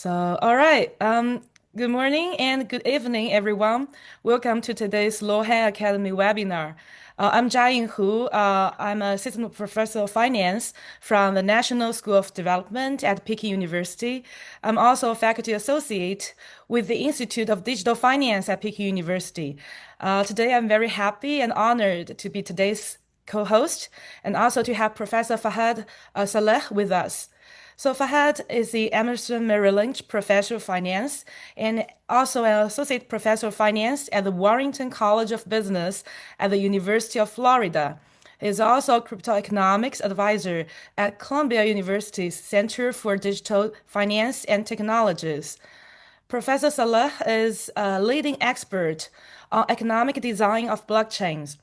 All right. Good morning and good evening, everyone. Welcome to today's Luohan Academy webinar. I'm Jiayin Hu. I'm an assistant professor of finance from the National School of Development at Peking University. I'm also a faculty associate with the Institute of Digital Finance at Peking University. Today, I'm very happy and honored to be today's co-host and also to have Professor Fahad Saleh with us. So Fahad is the Emerson Merrill Lynch Professor of Finance and also an Associate Professor of Finance at the Warrington College of Business at the University of Florida. He is also a crypto economics advisor at Columbia University's Center for Digital Finance and Technologies. Professor Saleh is a leading expert on economic design of blockchains.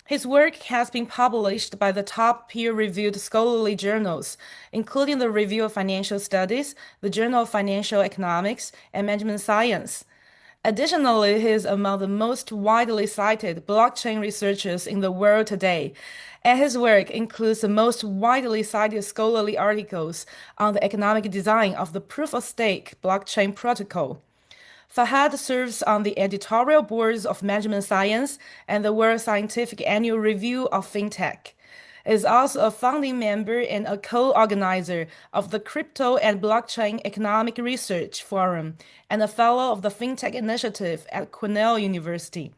His work has been published by the top peer-reviewed scholarly journals, including the Review of Financial Studies, the Journal of Financial Economics, and Management Science. Additionally, he is among the most widely cited blockchain researchers in the world today, and his work includes the most widely cited scholarly articles on the economic design of the proof-of-stake blockchain protocol. Fahad serves on the editorial boards of Management Science and the World Scientific Annual Review of FinTech. Is also a founding member and a co-organizer of the Crypto and Blockchain Economic Research Forum and a fellow of the FinTech Initiative at Cornell University.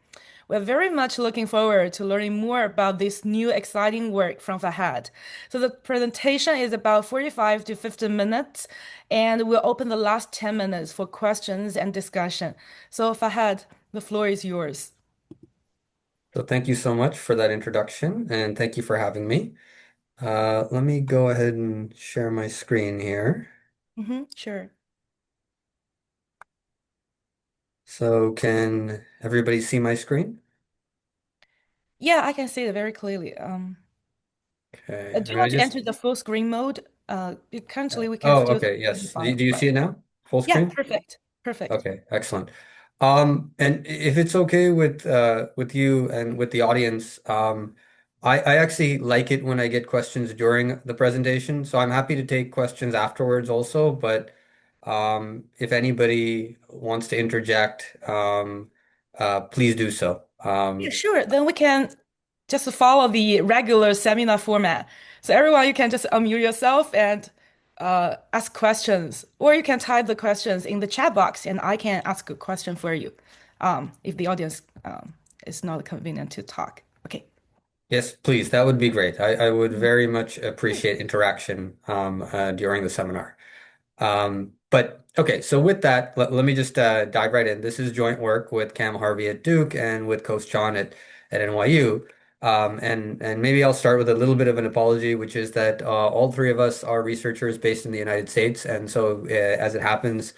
We're very much looking forward to learning more about this new exciting work from Fahad. So the presentation is about 45 to 50 minutes, and we'll open the last 10 minutes for questions and discussion. So Fahad, the floor is yours. So thank you so much for that introduction, and thank you for having me. Let me go ahead and share my screen here. Sure. So can everybody see my screen? Yeah, I can see it very clearly. Okay, Do you and I want to just, enter the full screen mode? Currently, we can oh, still see okay, the yes. Do file, you see but it now? Full yeah, screen? perfect. Perfect. Okay, excellent. And if it's okay with you and with the audience, I actually like it when I get questions during the presentation, so I'm happy to take questions afterwards also, but if anybody wants to interject, please do so. Yeah, sure. Then we can just follow the regular seminar format. So everyone, you can just unmute yourself and ask questions, or you can type the questions in the chat box, and I can ask a question for you, if the audience is not convenient to talk. Okay. Yes, please, that would be great. I would Mhm. very much Great. appreciate interaction during the seminar. But okay, so with that, let me just dive right in. This is joint work with Cam Harvey at Duke and with Coach John at NYU. And maybe I'll start with a little bit of an apology, which is that all three of us are researchers based in the United States. And so, as it happens,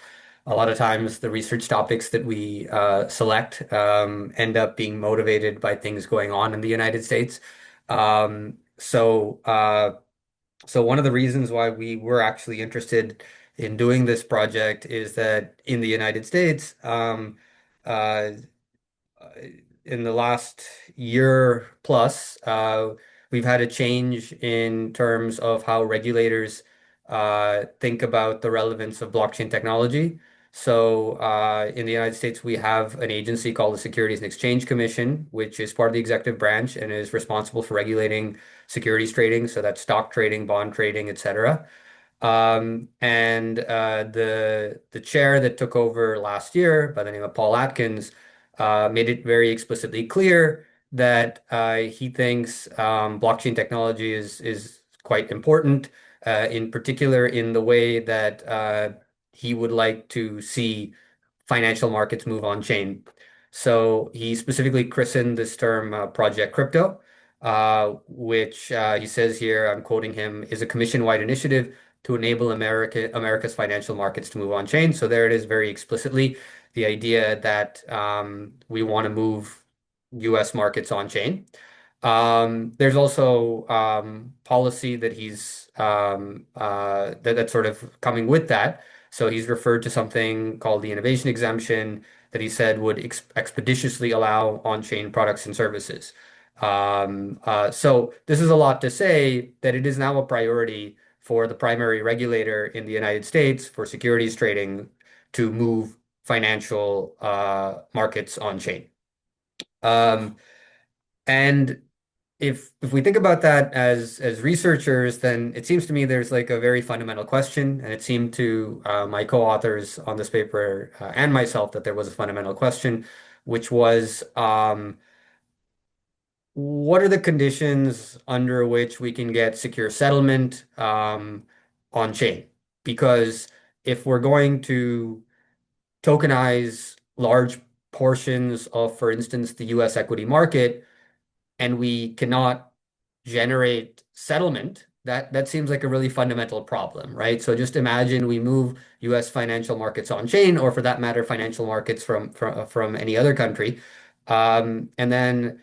a lot of times the research topics that we select end up being motivated by things going on in the United States. Um, so, uh, so one of the reasons why we were actually interested in doing this project is that in the United States, uh, in the last year plus, we've had a change in terms of how regulators think about the relevance of blockchain technology. So, in the United States, we have an agency called the Securities and Exchange Commission, which is part of the executive branch and is responsible for regulating securities trading. So that's stock trading, bond trading, etc. And the chair that took over last year by the name of Paul Atkins made it very explicitly clear that he thinks blockchain technology is quite important, in particular in the way that he would like to see financial markets move on chain. So he specifically christened this term Project Crypto, which he says here, I'm quoting him, is a commission-wide initiative to enable America's financial markets to move on chain. So there it is very explicitly, the idea that we want to move US markets on chain. There's also policy that that's sort of coming with that. So he's referred to something called the innovation exemption that he said would expeditiously allow on-chain products and services. So this is a lot to say that it is now a priority for the primary regulator in the United States for securities trading to move financial markets on chain. Um, and if we think about that as researchers, then it seems to me there's like a very fundamental question, and it seemed to my co-authors on this paper and myself that there was a fundamental question, which was what are the conditions under which we can get secure settlement on chain? Because if we're going to tokenize large portions of, for instance, the US equity market, and we cannot generate settlement, that seems like a really fundamental problem, right? So just imagine we move US financial markets on chain, or for that matter, financial markets from any other country. And then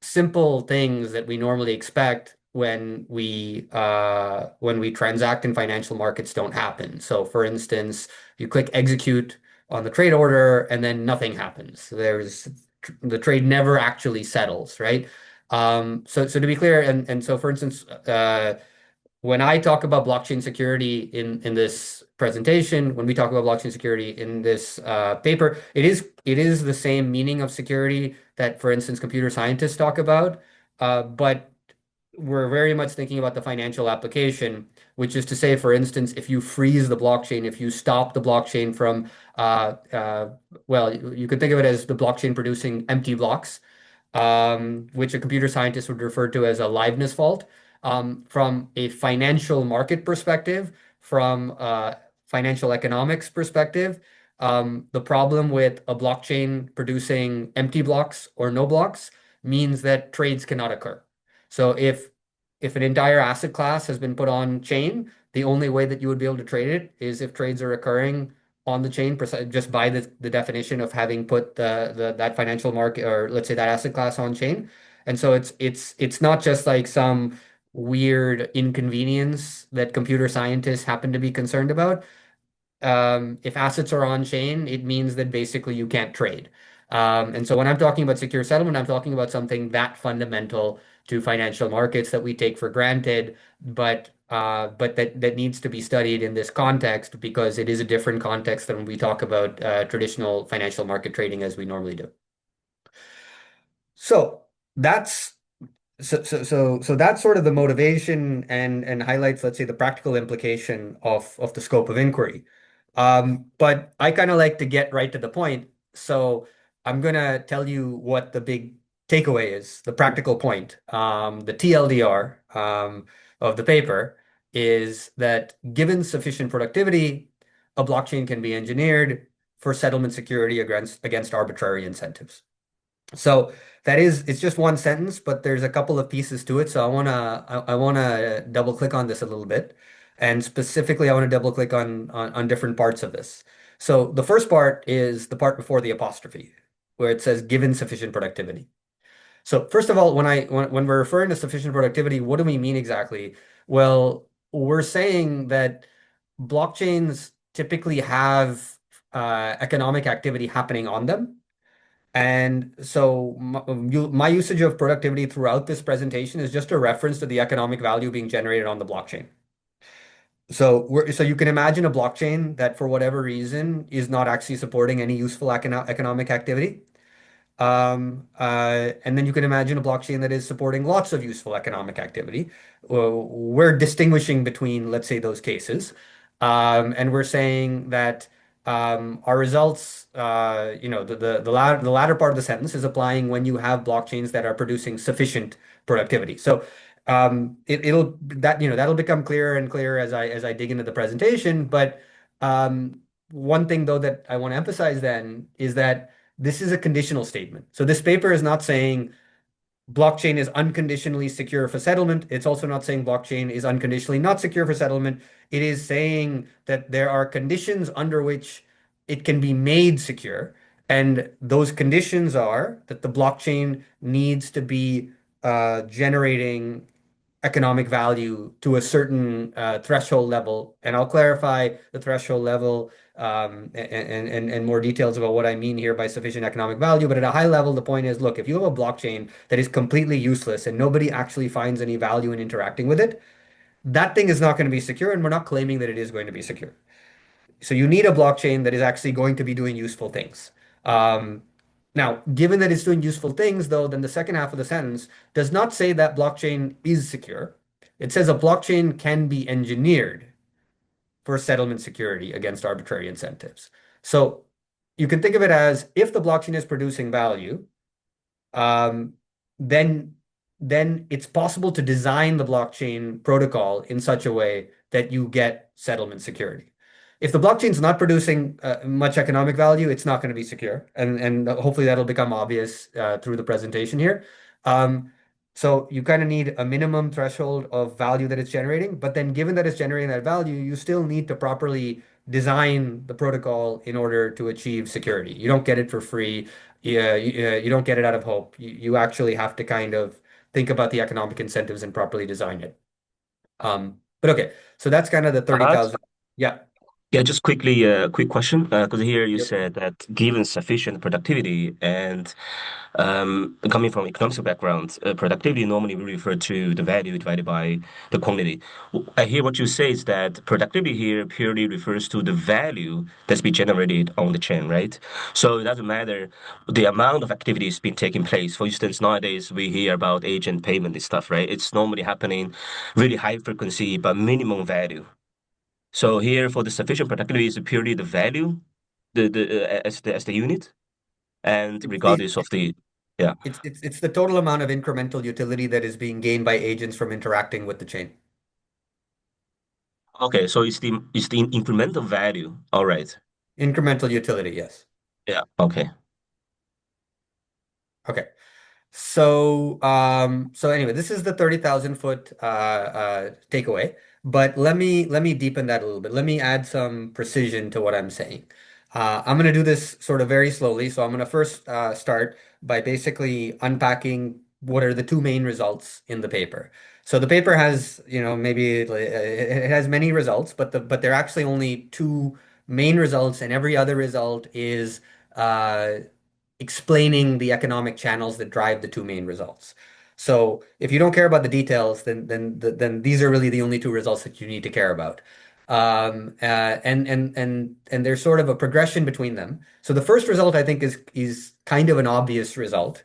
simple things that we normally expect when we transact in financial markets don't happen. So for instance, you click execute on the trade order and then nothing happens. The trade never actually settles, right? So to be clear, and so for instance, when I talk about blockchain security in this presentation, when we talk about blockchain security in this paper, it is the same meaning of security that, for instance, computer scientists talk about, but we're very much thinking about the financial application, which is to say, for instance, if you freeze the blockchain, if you stop the blockchain from, well, you could think of it as the blockchain producing empty blocks, which a computer scientist would refer to as a liveness fault. From a financial market perspective, from a financial economics perspective, the problem with a blockchain producing empty blocks or no blocks means that trades cannot occur. So if an entire asset class has been put on chain, the only way that you would be able to trade it is if trades are occurring on the chain, just by the definition of having put that financial market, or let's say that asset class, on chain. And so it's not just like some weird inconvenience that computer scientists happen to be concerned about. If assets are on chain, it means that basically you can't trade. And so when I'm talking about secure settlement, I'm talking about something that fundamental to financial markets that we take for granted, but that needs to be studied in this context because it is a different context than when we talk about traditional financial market trading as we normally do. So that's so that's sort of the motivation and highlights, let's say, the practical implication of the scope of inquiry. But I kind of like to get right to the point. So I'm gonna tell you what the big takeaway is, the practical point. The TLDR of the paper is that given sufficient productivity, a blockchain can be engineered for settlement security against arbitrary incentives. So it's just one sentence, but there's a couple of pieces to it. So I wanna double click on this a little bit. And specifically, I want to double click on different parts of this. So the first part is the part before the apostrophe, where it says given sufficient productivity. So first of all, when we're referring to sufficient productivity, what do we mean exactly? Well, we're saying that blockchains typically have economic activity happening on them. And so my usage of productivity throughout this presentation is just a reference to the economic value being generated on the blockchain. So you can imagine a blockchain that for whatever reason is not actually supporting any useful economic activity. And then you can imagine a blockchain that is supporting lots of useful economic activity. We're distinguishing between, let's say, those cases. And we're saying that our results, the latter part of the sentence is applying when you have blockchains that are producing sufficient productivity. So that'll become clearer and clearer as I dig into the presentation. But one thing though that I want to emphasize then is that this is a conditional statement. So this paper is not saying blockchain is unconditionally secure for settlement. It's also not saying blockchain is unconditionally not secure for settlement. It is saying that there are conditions under which it can be made secure. And those conditions are that the blockchain needs to be generating economic value to a certain threshold level. And I'll clarify the threshold level and more details about what I mean here by sufficient economic value. But at a high level, the point is, look, if you have a blockchain that is completely useless and nobody actually finds any value in interacting with it, that thing is not going to be secure, and we're not claiming that it is going to be secure. So you need a blockchain that is actually going to be doing useful things. Um, Now, given that it's doing useful things, though, then the second half of the sentence does not say that blockchain is secure. It says a blockchain can be engineered for settlement security against arbitrary incentives. So you can think of it as if the blockchain is producing value, um, then it's possible to design the blockchain protocol in such a way that you get settlement security. If the blockchain's not producing much economic value, it's not going to be secure, and hopefully that'll become obvious through the presentation here. Um, so you kind of need a minimum threshold of value that it's generating, but then given that it's generating that value, you still need to properly design the protocol in order to achieve security. You don't get it for free. Yeah, you don't get it out of hope. You actually have to kind of think about the economic incentives and properly design it. But okay, so that's kind of the Fahad? 30,000. Yeah. Yeah, just quickly, a quick question, because here you Yep. said that given sufficient productivity and coming from economics background, productivity normally we refer to the value divided by the quantity. I hear what you say is that productivity here purely refers to the value that's been generated on the chain, right? So it doesn't matter the amount of activities being taking place. For instance, nowadays we hear about agent payment and stuff, right? It's normally happening really high frequency but minimum value. So here for the sufficient productivity is purely the value, as the unit, and It's the regardless of the yeah. it's the total amount of incremental utility that is being gained by agents from interacting with the chain. Okay, so it's the incremental value. All right. Incremental utility, yes. Yeah. Okay. Okay. So anyway, this is the 30,000 foot takeaway, but let me deepen that a little bit. Let me add some precision to what I'm saying. I'm going to do this sort of very slowly. So I'm going to first start by basically unpacking what are the two main results in the paper. So the paper has, maybe it has many results, but there are actually only two main results, and every other result is uh, explaining the economic channels that drive the two main results. So if you don't care about the details, then these are really the only two results that you need to care about. And there's sort of a progression between them. So the first result I think is kind of an obvious result.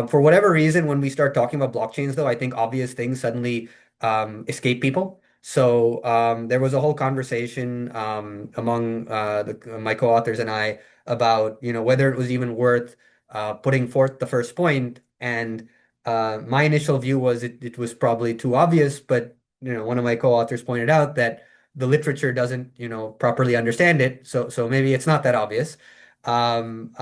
For whatever reason, when we start talking about blockchains, though, I think obvious things suddenly escape people. So there was a whole conversation among my co-authors and I about whether it was even worth putting forth the first point. And my initial view was it was probably too obvious, but one of my co-authors pointed out that the literature doesn't properly understand it, so maybe it's not that obvious. And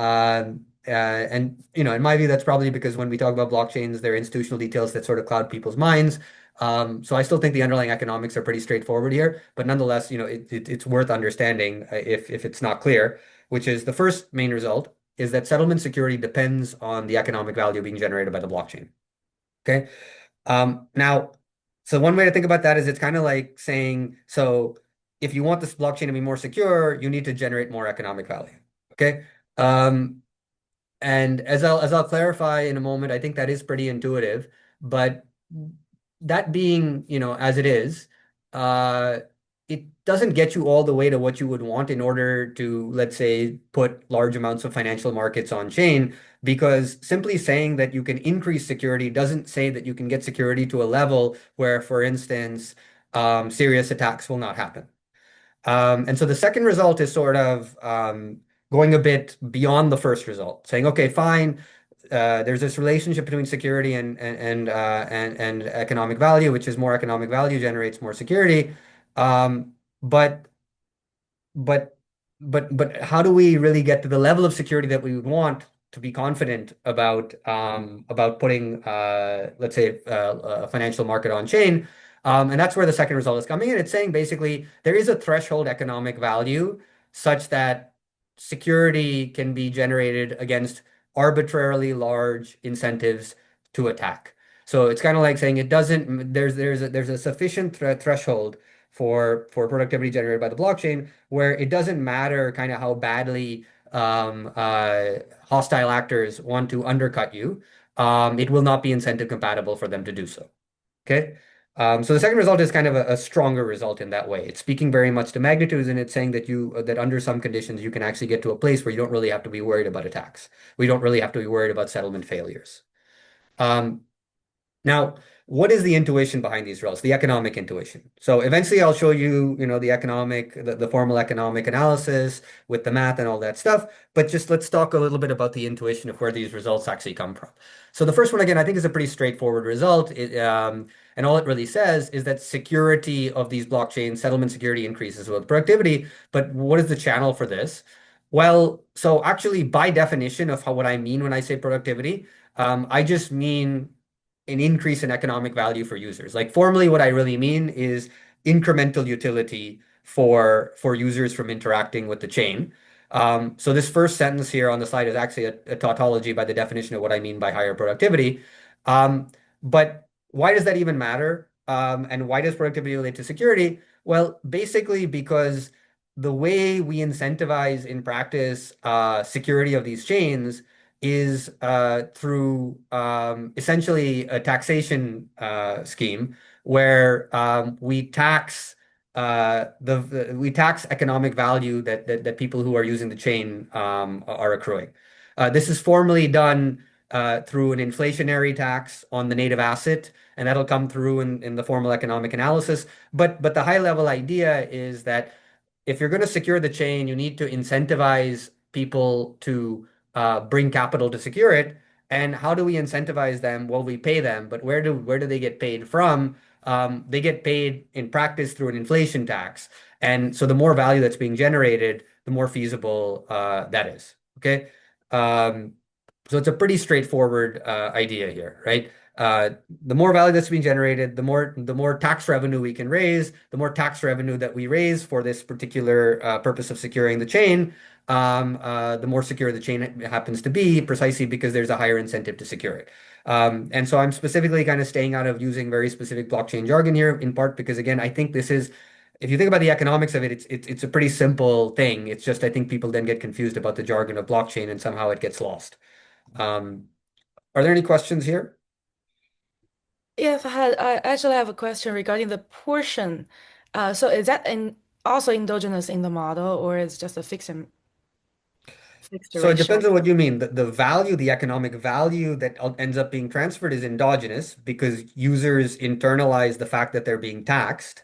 in my view, that's probably because when we talk about blockchains, there are institutional details that sort of cloud people's minds. So I still think the underlying economics are pretty straightforward here, but nonetheless, it's worth understanding if it's not clear, which is the first main result is that settlement security depends on the economic value being generated by the blockchain. Okay. Now, so one way to think about that is it's kind of like saying, so if you want this blockchain to be more secure, you need to generate more economic value. Okay. Um, and as I'll clarify in a moment, I think that is pretty intuitive. But that being, as it is, uh, it doesn't get you all the way to what you would want in order to, let's say, put large amounts of financial markets on chain, because simply saying that you can increase security doesn't say that you can get security to a level where, for instance, serious attacks will not happen. And so the second result is sort of going a bit beyond the first result, saying, okay, fine, there's this relationship between security and economic value, which is more economic value generates more security. Um, but but but how do we really get to the level of security that we would want to be confident about putting let's say a financial market on chain? And that's where the second result is coming in. It's saying basically there is a threshold economic value such that security can be generated against arbitrarily large incentives to attack. So it's kind of like saying it doesn't, there's a sufficient threshold for productivity generated by the blockchain where it doesn't matter kind of how badly hostile actors want to undercut you. It will not be incentive compatible for them to do so. Okay. So the second result is kind of a stronger result in that way. It's speaking very much to magnitudes, and it's saying that that under some conditions you can actually get to a place where you don't really have to be worried about attacks. We don't really have to be worried about settlement failures. Um, Now, what is the intuition behind these results? The economic intuition. So eventually I'll show you, the formal economic analysis with the math and all that stuff. But just let's talk a little bit about the intuition of where these results actually come from. So the first one, again, I think is a pretty straightforward result. And all it really says is that security of these blockchains, settlement security increases with productivity. But what is the channel for this? Well, so actually, by definition of what I mean when I say productivity, I just mean an increase in economic value for users. Like formally, what I really mean is incremental utility for users from interacting with the chain. So this first sentence here on the slide is actually a tautology by the definition of what I mean by higher productivity. Um, but why does that even matter? And why does productivity relate to security? Well, basically because the way we incentivize in practice security of these chains is through essentially a taxation scheme where we tax economic value that people who are using the chain are accruing. This is formally done through an inflationary tax on the native asset, and that'll come through in the formal economic analysis. But the high level idea is that if you're going to secure the chain, you need to incentivize people to bring capital to secure it. And how do we incentivize them? Well, we pay them, but where do they get paid from? They get paid in practice through an inflation tax. And so the more value that's being generated, the more feasible that is. Okay. Um, so it's a pretty straightforward idea here, right? The more value that's being generated, the more tax revenue we can raise, the more tax revenue that we raise for this particular purpose of securing the chain, the more secure the chain happens to be, precisely because there's a higher incentive to secure it. And so I'm specifically kind of staying out of using very specific blockchain jargon here, in part because again, I think this is, if you think about the economics of it, it's a pretty simple thing. It's just I think people then get confused about the jargon of blockchain and somehow it gets lost. Um, are there any questions here? Yeah, Fahad, I actually have a question regarding the portion. So is that also endogenous in the model, or is just a fixed So it ratio? depends on what you mean. The value, the economic value that ends up being transferred is endogenous because users internalize the fact that they're being taxed.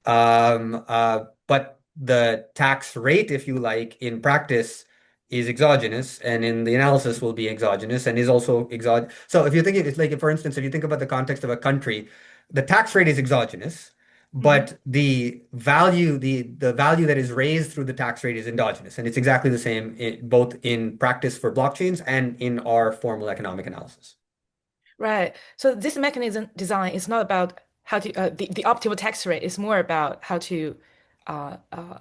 But the tax rate, if you like, in practice is exogenous, and in the analysis will be exogenous, and is also exogenous. So if you think it's like, for instance, if you think about the context of a country, the tax rate is exogenous, Hmm. but the value that is raised through the tax rate is endogenous, and it's exactly the same both in practice for blockchains and in our formal economic analysis. Right. So this mechanism design is not about how to the optimal tax rate. It's more about how to uh, uh,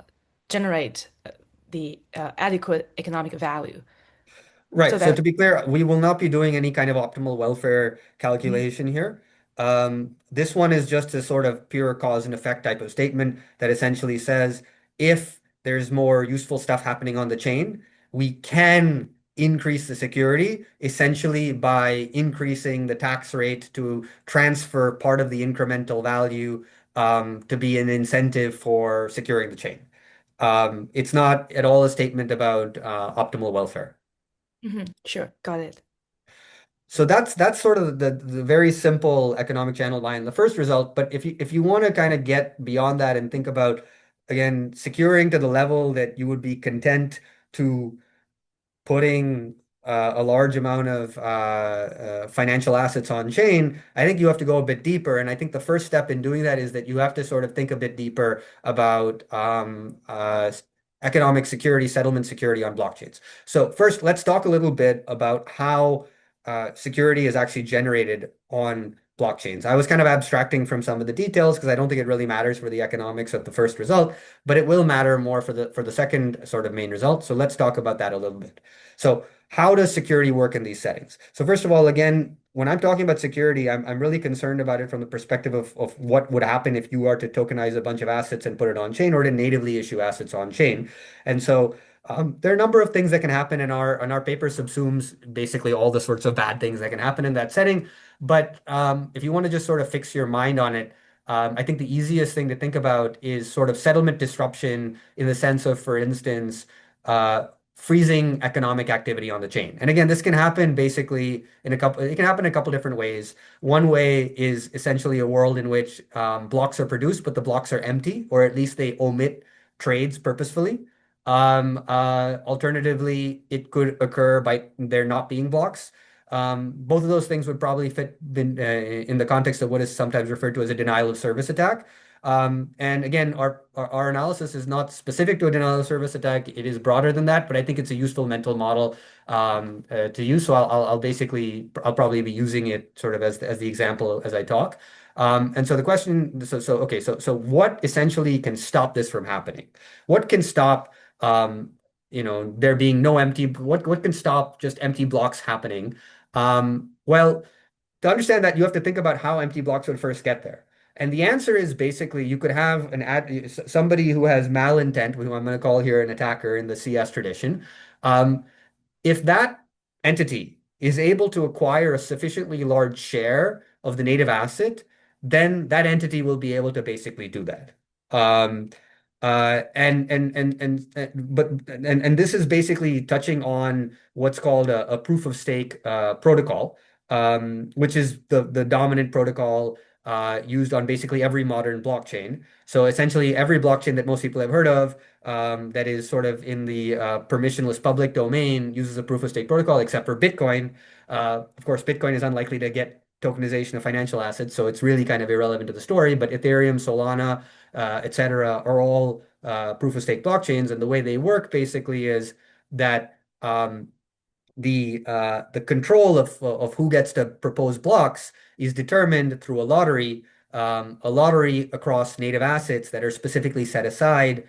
generate the adequate economic value. So Right. So that to be clear, we will not be doing any kind of optimal welfare Mhm. calculation here. This one is just a sort of pure cause and effect type of statement that essentially says if there's more useful stuff happening on the chain, we can increase the security essentially by increasing the tax rate to transfer part of the incremental value to be an incentive for securing the chain. It's not at all a statement about optimal welfare. Sure, got it. So that's sort of the very simple economic channel line, the first result. But if you want to kind of get beyond that and think about again securing to the level that you would be content to putting a large amount of financial assets on chain, I think you have to go a bit deeper. And I think the first step in doing that is that you have to sort of think a bit deeper about economic security, settlement security on blockchains. So first, let's talk a little bit about how security is actually generated on blockchains. I was kind of abstracting from some of the details because I don't think it really matters for the economics of the first result, but it will matter more for the second sort of main result. So let's talk about that a little bit. So how does security work in these settings? So first of all, again, when I'm talking about security, I'm really concerned about it from the perspective of what would happen if you are to tokenize a bunch of assets and put it on chain or to natively issue assets on chain. And so there are a number of things that can happen in our paper subsumes basically all the sorts of bad things that can happen in that setting. But if you want to just sort of fix your mind on it, I think the easiest thing to think about is sort of settlement disruption in the sense of, for instance, uh, freezing economic activity on the chain. And again, this can happen basically it can happen in a couple different ways. One way is essentially a world in which blocks are produced, but the blocks are empty, or at least they omit trades purposefully. Alternatively, it could occur by there not being blocks. Both of those things would probably fit in the context of what is sometimes referred to as a denial of service attack. And again, our analysis is not specific to a denial of service attack. It is broader than that, but I think it's a useful mental model to use. So I'll probably be using it sort of as the example as I talk. And so the question, so what essentially can stop this from happening? What can stop, there being no empty, what can stop just empty blocks happening? Well, to understand that, you have to think about how empty blocks would first get there. And the answer is basically you could have somebody who has malintent, who I'm going to call here an attacker in the CS tradition. Um, if that entity is able to acquire a sufficiently large share of the native asset, then that entity will be able to basically do that. Um, and this is basically touching on what's called a proof of stake protocol, which is the dominant protocol used on basically every modern blockchain. So essentially, every blockchain that most people have heard of that is sort of in the permissionless public domain uses a proof of stake protocol, except for Bitcoin. Of course, Bitcoin is unlikely to get tokenization of financial assets, so it's really kind of irrelevant to the story. But Ethereum, Solana, etc., are all proof of stake blockchains, and the way they work basically is that the control of who gets to propose blocks is determined through a lottery across native assets that are specifically set aside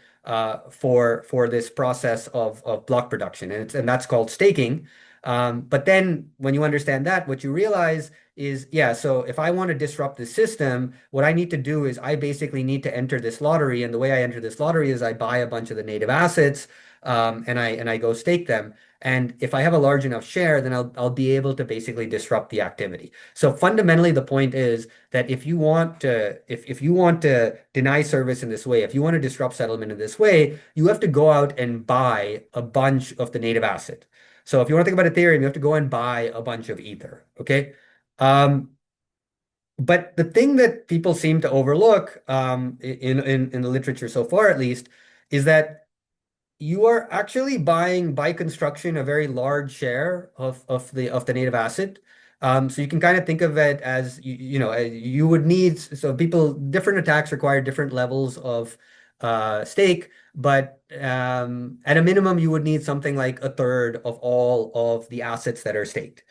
for this process of block production, and that's called staking. But then when you understand that, what you realize is, yeah, so if I want to disrupt the system, what I need to do is I basically need to enter this lottery, and the way I enter this lottery is I buy a bunch of the native assets, and I go stake them. And if I have a large enough share, then I'll be able to basically disrupt the activity. So fundamentally, the point is that if you want to deny service in this way, if you want to disrupt settlement in this way, you have to go out and buy a bunch of the native asset. So if you want to think about Ethereum, you have to go and buy a bunch of Ether. Okay. Um, but the thing that people seem to overlook in the literature so far, at least, is that you are actually buying by construction a very large share of the native asset. So you can kind of think of it as you would need, so people, different attacks require different levels of stake, but at a minimum you would need something like a third of all of the assets that are staked.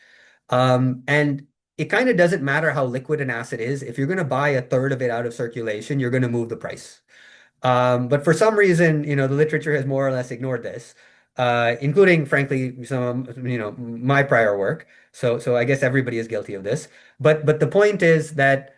And it kind of doesn't matter how liquid an asset is. If you're going to buy a third of it out of circulation, you're going to move the price. But for some reason, the literature has more or less ignored this, including, frankly, some of, my prior work. So I guess everybody is guilty of this. But the point is that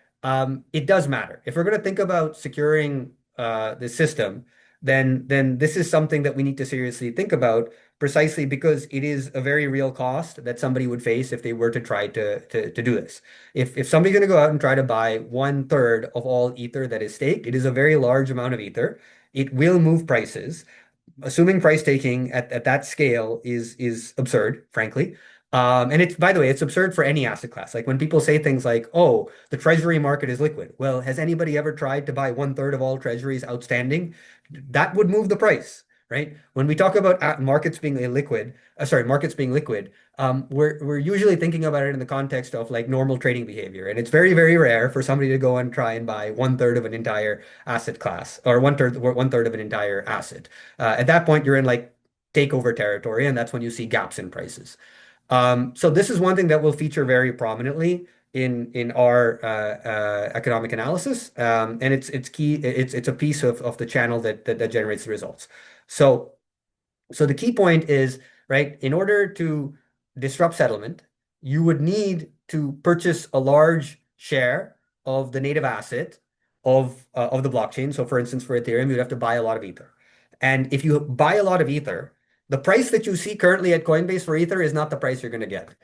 it does matter. If we're going to think about securing the system, then this is something that we need to seriously think about, precisely because it is a very real cost that somebody would face if they were to try to do this. If somebody's going to go out and try to buy one third of all Ether that is staked, it is a very large amount of Ether. It will move prices. Assuming price taking at that scale is absurd, frankly. And it's, by the way, it's absurd for any asset class. Like when people say things like, "Oh, the treasury market is liquid." Well, has anybody ever tried to buy one third of all treasuries outstanding? That would move the price, right? When we talk about markets being illiquid, markets being liquid, we're usually thinking about it in the context of like normal trading behavior, and it's very, very rare for somebody to go and try and buy one third of an entire asset class or one third of an entire asset. At that point, you're in like takeover territory, and that's when you see gaps in prices. So this is one thing that will feature very prominently in our economic analysis, and it's key. It's a piece of the channel that generates the results. So so the key point is, right, in order to disrupt settlement, you would need to purchase a large share of the native asset of the blockchain. So for instance, for Ethereum, you'd have to buy a lot of Ether. And if you buy a lot of Ether, the price that you see currently at Coinbase for Ether is not the price you're going to get.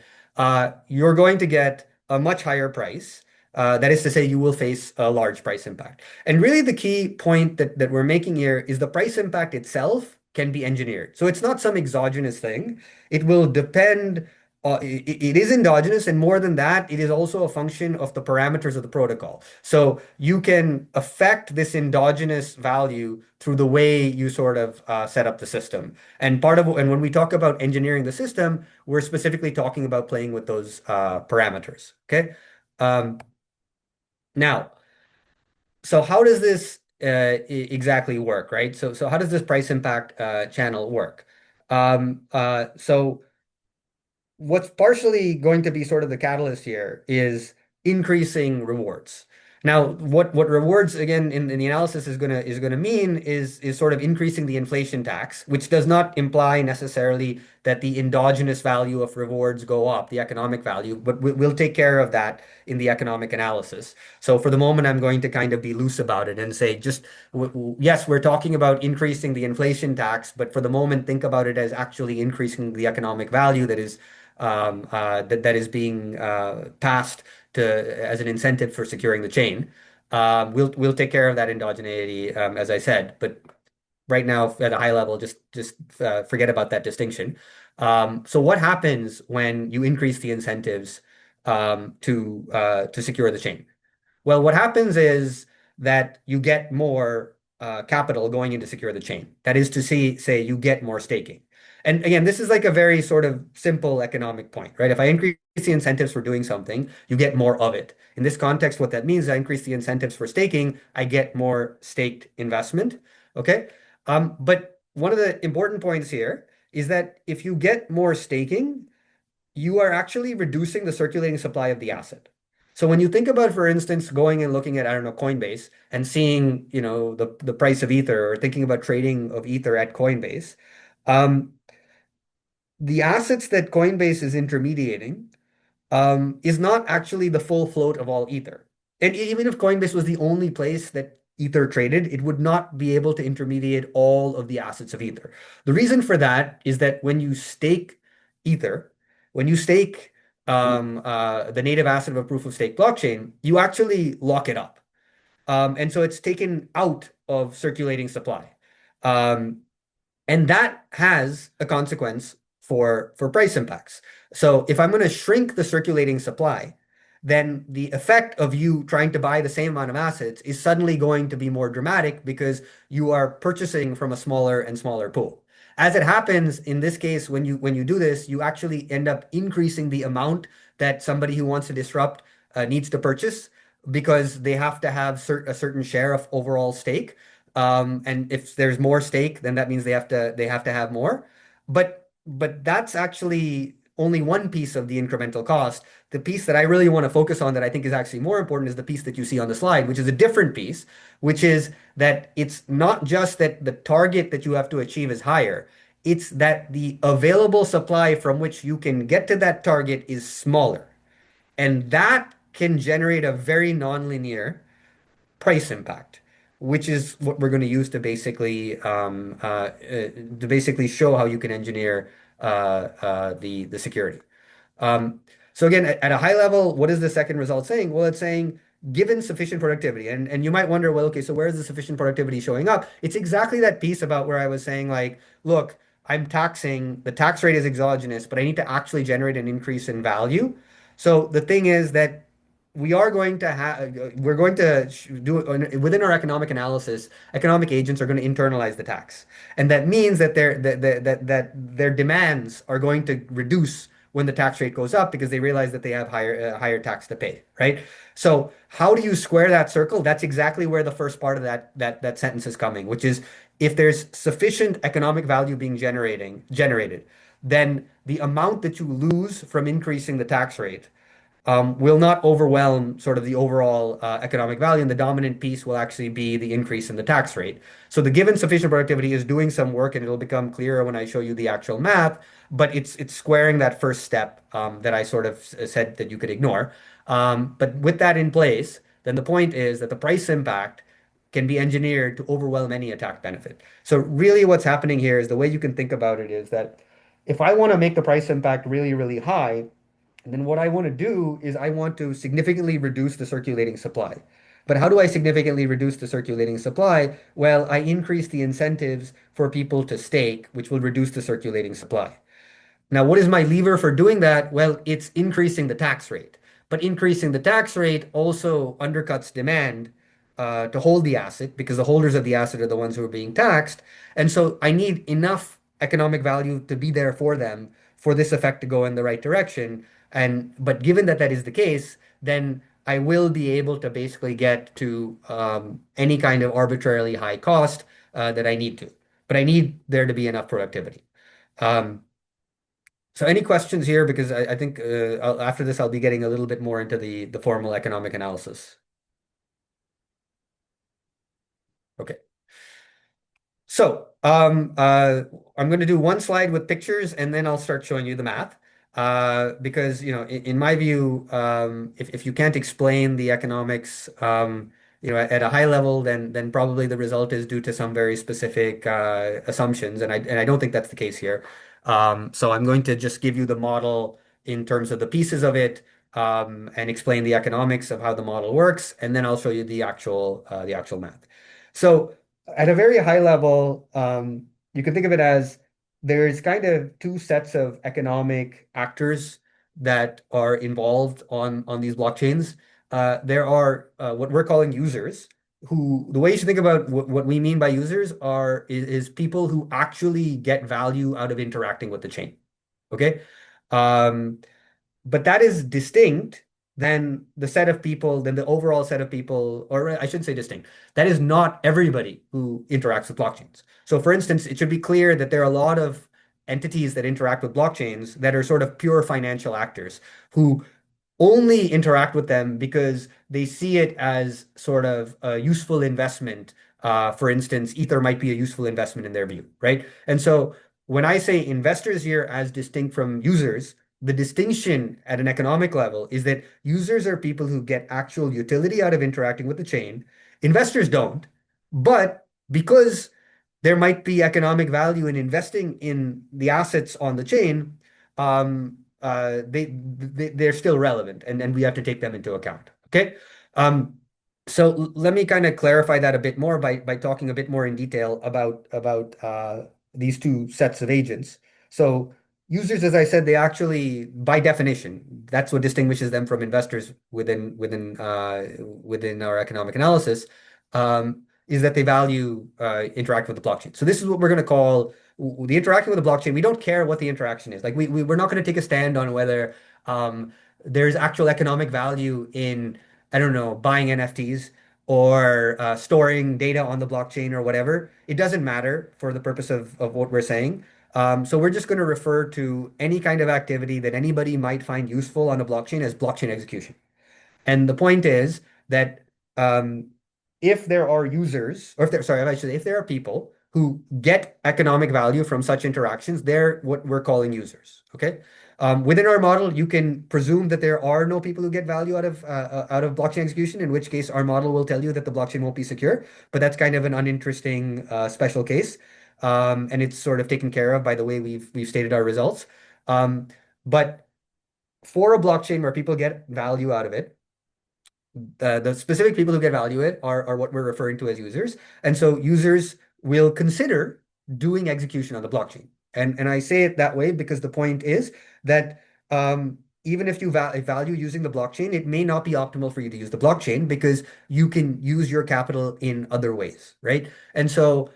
You're going to get a much higher price That is to say, you will face a large price impact. And really, the key point that we're making here is the price impact itself can be engineered. So it's not some exogenous thing. It will depend. It is endogenous, and more than that, it is also a function of the parameters of the protocol. So you can affect this endogenous value through the way you sort of set up the system. And when we talk about engineering the system, we're specifically talking about playing with those parameters. Okay. Um, Now, so how does this exactly work, right? So how does this price impact channel work? So what's partially going to be sort of the catalyst here is increasing rewards. Now, what rewards again in the analysis is gonna mean is sort of increasing the inflation tax, which does not imply necessarily that the endogenous value of rewards go up, the economic value, but we'll take care of that in the economic analysis. So for the moment, I'm going to kind of be loose about it and say just yes, we're talking about increasing the inflation tax, but for the moment, think about it as actually increasing the economic value that is being passed to as an incentive for securing the chain. We'll take care of that endogeneity, as I said, but right now at a high level, just forget about that distinction. So what happens when you increase the incentives to secure the chain? Well, what happens is that you get more capital going in to secure the chain. That is to say you get more staking. And again, this is like a very sort of simple economic point, right? If I increase the incentives for doing something, you get more of it. In this context, what that means is I increase the incentives for staking, I get more staked investment. Okay. But one of the important points here is that if you get more staking, you are actually reducing the circulating supply of the asset. So when you think about, for instance, going and looking at, I don't know, Coinbase and seeing, the price of Ether or thinking about trading of Ether at Coinbase, um, the assets that Coinbase is intermediating is not actually the full float of all Ether. And even if Coinbase was the only place that Ether traded, it would not be able to intermediate all of the assets of Ether. The reason for that is that when you stake Ether, when you stake the native asset of a proof of stake blockchain, you actually lock it up. And so it's taken out of circulating supply. Um, and that has a consequence for price impacts. So if I'm going to shrink the circulating supply, then the effect of you trying to buy the same amount of assets is suddenly going to be more dramatic because you are purchasing from a smaller and smaller pool. As it happens in this case, when you do this, you actually end up increasing the amount that somebody who wants to disrupt needs to purchase because they have to have a certain share of overall stake. And if there's more stake, then that means they have to have more. But that's actually only one piece of the incremental cost. The piece that I really want to focus on that I think is actually more important is the piece that you see on the slide, which is a different piece, which is that it's not just that the target that you have to achieve is higher, it's that the available supply from which you can get to that target is smaller. And that can generate a very nonlinear price impact, which is what we're going to use to basically show how you can engineer the security. Um, so again, at a high level, what is the second result saying? Well, it's saying given sufficient productivity, and you might wonder, well, okay, so where is the sufficient productivity showing up? It's exactly that piece about where I was saying, like, look, the tax rate is exogenous, but I need to actually generate an increase in value. So the thing is that we're going to do it within our economic analysis. Economic agents are going to internalize the tax, and that means that their demands are going to reduce when the tax rate goes up because they realize that they have higher tax to pay, right? So how do you square that circle? That's exactly where the first part of that sentence is coming, which is if there's sufficient economic value being generated, then the amount that you lose from increasing the tax rate will not overwhelm sort of the overall economic value, and the dominant piece will actually be the increase in the tax rate. So the given sufficient productivity is doing some work, and it'll become clearer when I show you the actual math, but it's squaring that first step that I sort of said that you could ignore. But with that in place, then the point is that the price impact can be engineered to overwhelm any attack benefit. So really what's happening here is the way you can think about it is that if I want to make the price impact really, really high, And then what I want to do is I want to significantly reduce the circulating supply. But how do I significantly reduce the circulating supply? Well, I increase the incentives for people to stake, which will reduce the circulating supply. Now, what is my lever for doing that? Well, it's increasing the tax rate. But increasing the tax rate also undercuts demand to hold the asset because the holders of the asset are the ones who are being taxed. And so I need enough economic value to be there for them for this effect to go in the right direction. And but given that that is the case, then I will be able to basically get to any kind of arbitrarily high cost that I need to. But I need there to be enough productivity. Um, so any questions here? Because I think after this, I'll be getting a little bit more into the formal economic analysis. Okay. So I'm going to do one slide with pictures, and then I'll start showing you the math. Because in my view, if you can't explain the economics, at a high level, then probably the result is due to some very specific assumptions, and I don't think that's the case here. So I'm going to just give you the model in terms of the pieces of it, and explain the economics of how the model works, and then I'll show you the actual math. So at a very high level, you can think of it as there's kind of two sets of economic actors that are involved on these blockchains. There are what we're calling users, who the way you should think about what we mean by users is people who actually get value out of interacting with the chain. Okay. Um, but that is distinct than the overall set of people, or I shouldn't say distinct. That is not everybody who interacts with blockchains. So for instance, it should be clear that there are a lot of entities that interact with blockchains that are sort of pure financial actors who only interact with them because they see it as sort of a useful investment. For instance, Ether might be a useful investment in their view, right? And so when I say investors here as distinct from users, the distinction at an economic level is that users are people who get actual utility out of interacting with the chain. Investors don't. But because there might be economic value in investing in the assets on the chain, they're still relevant, and we have to take them into account. Okay. Um, so let me kind of clarify that a bit more by talking a bit more in detail about these two sets of agents. So users, as I said, they actually, by definition, that's what distinguishes them from investors within our economic analysis, is that they value interact with the blockchain. So this is what we're going to call the interacting with the blockchain. We don't care what the interaction is. Like we're not going to take a stand on whether there's actual economic value in, I don't know, buying NFTs or storing data on the blockchain or whatever. It doesn't matter for the purpose of what we're saying. So we're just going to refer to any kind of activity that anybody might find useful on a blockchain as blockchain execution. And the point is that um, if there are users, or if there, sorry, I should say, if there are people who get economic value from such interactions, they're what we're calling users. Okay. Within our model, you can presume that there are no people who get value out of blockchain execution, in which case our model will tell you that the blockchain won't be secure. But that's kind of an uninteresting special case, and it's sort of taken care of by the way we've stated our results. But for a blockchain where people get value out of it, the specific people who get value it are what we're referring to as users. And so users will consider doing execution on the blockchain. And I say it that way because the point is that even if you value using the blockchain, it may not be optimal for you to use the blockchain because you can use your capital in other ways, right? And so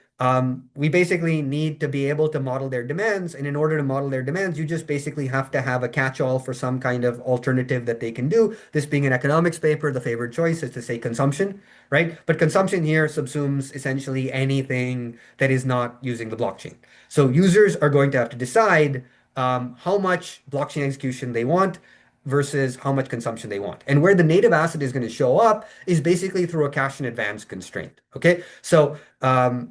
we basically need to be able to model their demands. And in order to model their demands, you just basically have to have a catch-all for some kind of alternative that they can do. This being an economics paper, the favored choice is to say consumption, right? But consumption here subsumes essentially anything that is not using the blockchain. So users are going to have to decide how much blockchain execution they want versus how much consumption they want. And where the native asset is going to show up is basically through a cash in advance constraint. Okay, so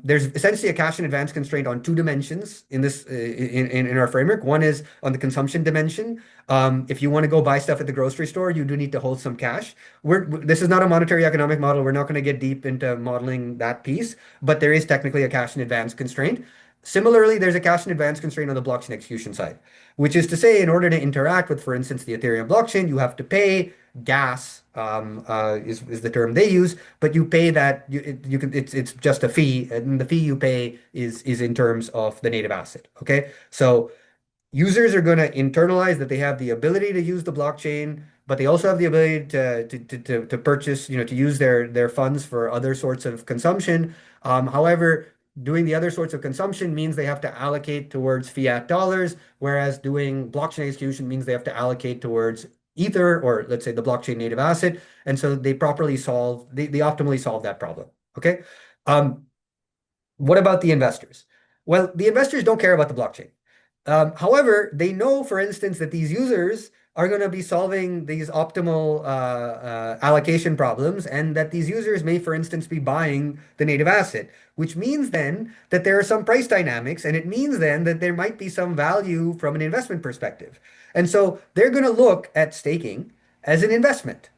there's essentially a cash in advance constraint on two dimensions in this in our framework. One is on the consumption dimension. If you want to go buy stuff at the grocery store, you do need to hold some cash. This is not a monetary economic model. We're not going to get deep into modeling that piece, but there is technically a cash in advance constraint. Similarly, there's a cash in advance constraint on the blockchain execution side, which is to say, in order to interact with, for instance, the Ethereum blockchain, you have to pay gas, is the term they use, but you pay that you can it's just a fee, and the fee you pay is in terms of the native asset. Okay, so users are going to internalize that they have the ability to use the blockchain, but they also have the ability to purchase, to use their funds for other sorts of consumption. However, doing the other sorts of consumption means they have to allocate towards fiat dollars, whereas doing blockchain execution means they have to allocate towards Ether, or let's say the blockchain native asset. And so they optimally solve that problem. Okay. Um, what about the investors? Well, the investors don't care about the blockchain. However, they know, for instance, that these users are going to be solving these optimal allocation problems, and that these users may, for instance, be buying the native asset, which means then that there are some price dynamics, and it means then that there might be some value from an investment perspective. And so they're going to look at staking as an investment.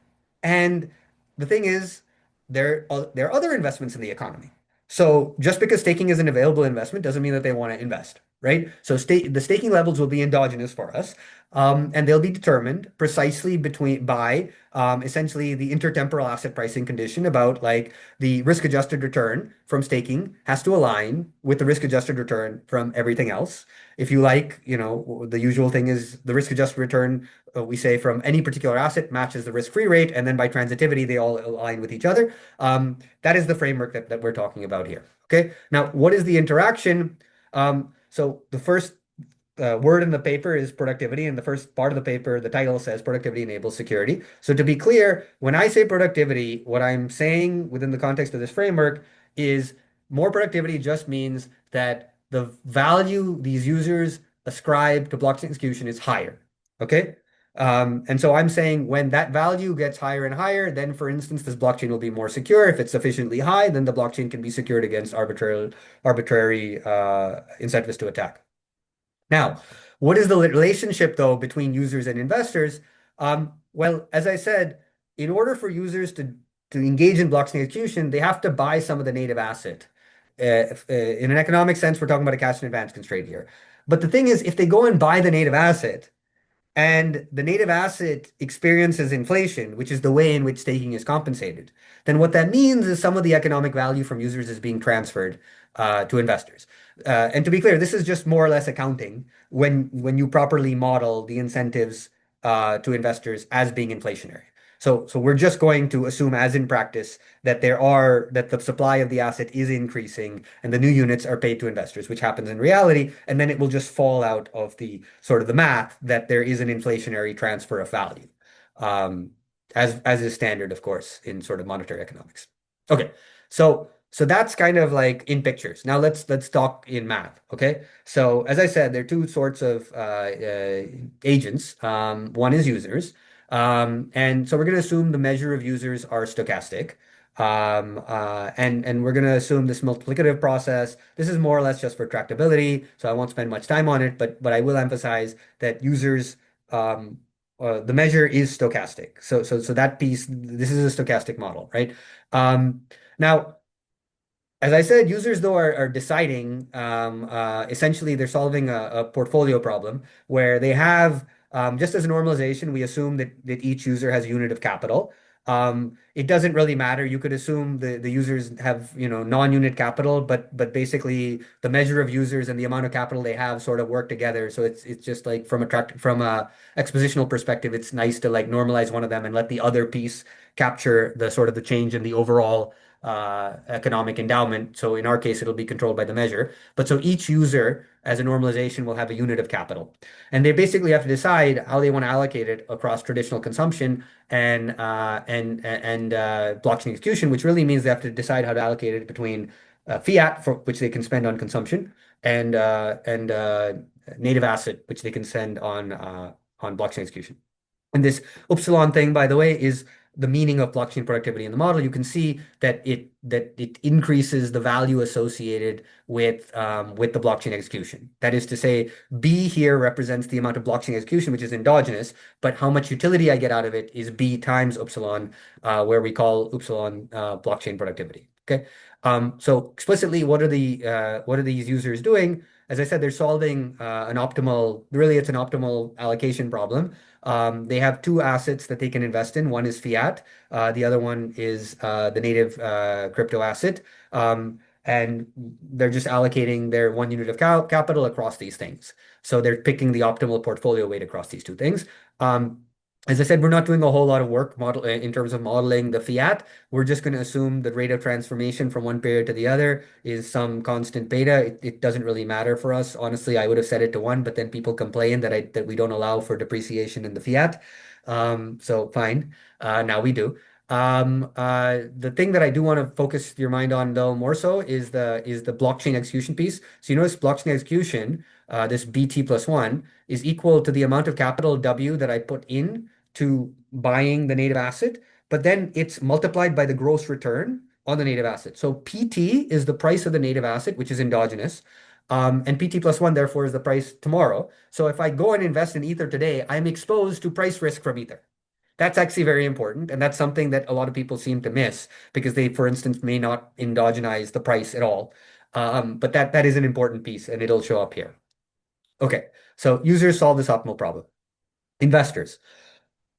And the thing is, there are other investments in the economy. So just because staking is an available investment doesn't mean that they want to invest, right? So the staking levels will be endogenous for us, and they'll be determined precisely by essentially the intertemporal asset pricing condition about like the risk-adjusted return from staking has to align with the risk-adjusted return from everything else. If you like, the usual thing is the risk-adjusted return, we say from any particular asset matches the risk-free rate, and then by transitivity, they all align with each other. That is the framework that we're talking about here. Okay. Now, what is the interaction? So the first word in the paper is productivity, and the first part of the paper, the title says productivity enables security. So to be clear, when I say productivity, what I'm saying within the context of this framework is more productivity just means that the value these users ascribe to blockchain execution is higher. Okay. And so I'm saying when that value gets higher and higher, then for instance, this blockchain will be more secure. If it's sufficiently high, then the blockchain can be secured against arbitrary incentives to attack. Now, what is the relationship though between users and investors? Well, as I said, in order for users to engage in blockchain execution, they have to buy some of the native asset. In an economic sense, we're talking about a cash in advance constraint here. But the thing is, if they go and buy the native asset, and the native asset experiences inflation, which is the way in which staking is compensated, then what that means is some of the economic value from users is being transferred to investors. And to be clear, this is just more or less accounting when you properly model the incentives to investors as being inflationary. So we're just going to assume, as in practice, that the supply of the asset is increasing and the new units are paid to investors, which happens in reality, and then it will just fall out of the sort of the math that there is an inflationary transfer of value, as is standard, of course, in sort of monetary economics. Okay, so that's kind of like in pictures. Now let's talk in math. Okay, so as I said, there are two sorts of agents. One is users. And so we're going to assume the measure of users are stochastic. And we're going to assume this multiplicative process. This is more or less just for tractability, so I won't spend much time on it, but I will emphasize that users, the measure is stochastic. So that piece, this is a stochastic model, right? Now, as I said, users though are deciding, essentially they're solving a portfolio problem where they have, just as a normalization, we assume that each user has a unit of capital. It doesn't really matter. You could assume the users have, non-unit capital, but basically the measure of users and the amount of capital they have sort of work together. So it's just like from a expositional perspective, it's nice to like normalize one of them and let the other piece capture the sort of the change in the overall economic endowment. So in our case, it'll be controlled by the measure. But so each user, as a normalization, will have a unit of capital. And they basically have to decide how they want to allocate it across traditional consumption and blockchain execution, which really means they have to decide how to allocate it between fiat, for which they can spend on consumption, and native asset, which they can spend on blockchain execution. And this upsilon thing, by the way, is the meaning of blockchain productivity in the model. You can see that it increases the value associated with the blockchain execution. That is to say, B here represents the amount of blockchain execution, which is endogenous, but how much utility I get out of it is B times upsilon, where we call upsilon blockchain productivity. Okay. So explicitly, what are these users doing? As I said, they're solving an optimal, really, it's an optimal allocation problem. They have two assets that they can invest in. One is fiat, the other one is the native crypto asset. And they're just allocating their 1 unit of capital across these things. So they're picking the optimal portfolio weight across these two things. Um, as I said, we're not doing a whole lot of work in terms of modeling the fiat. We're just going to assume the rate of transformation from one period to the other is some constant beta. It doesn't really matter for us. Honestly, I would have set it to one, but then people complain that we don't allow for depreciation in the fiat. So fine. Now we do. The thing that I do want to focus your mind on though more so is the blockchain execution piece. So you notice blockchain execution, this BT plus one is equal to the amount of capital W that I put in to buying the native asset, but then it's multiplied by the gross return on the native asset. So PT is the price of the native asset, which is endogenous. And PT plus one, therefore, is the price tomorrow. So if I go and invest in Ether today, I'm exposed to price risk from Ether. That's actually very important. And that's something that a lot of people seem to miss because they, for instance, may not endogenize the price at all. But that is an important piece and it'll show up here. Okay, so users solve this optimal problem. Investors.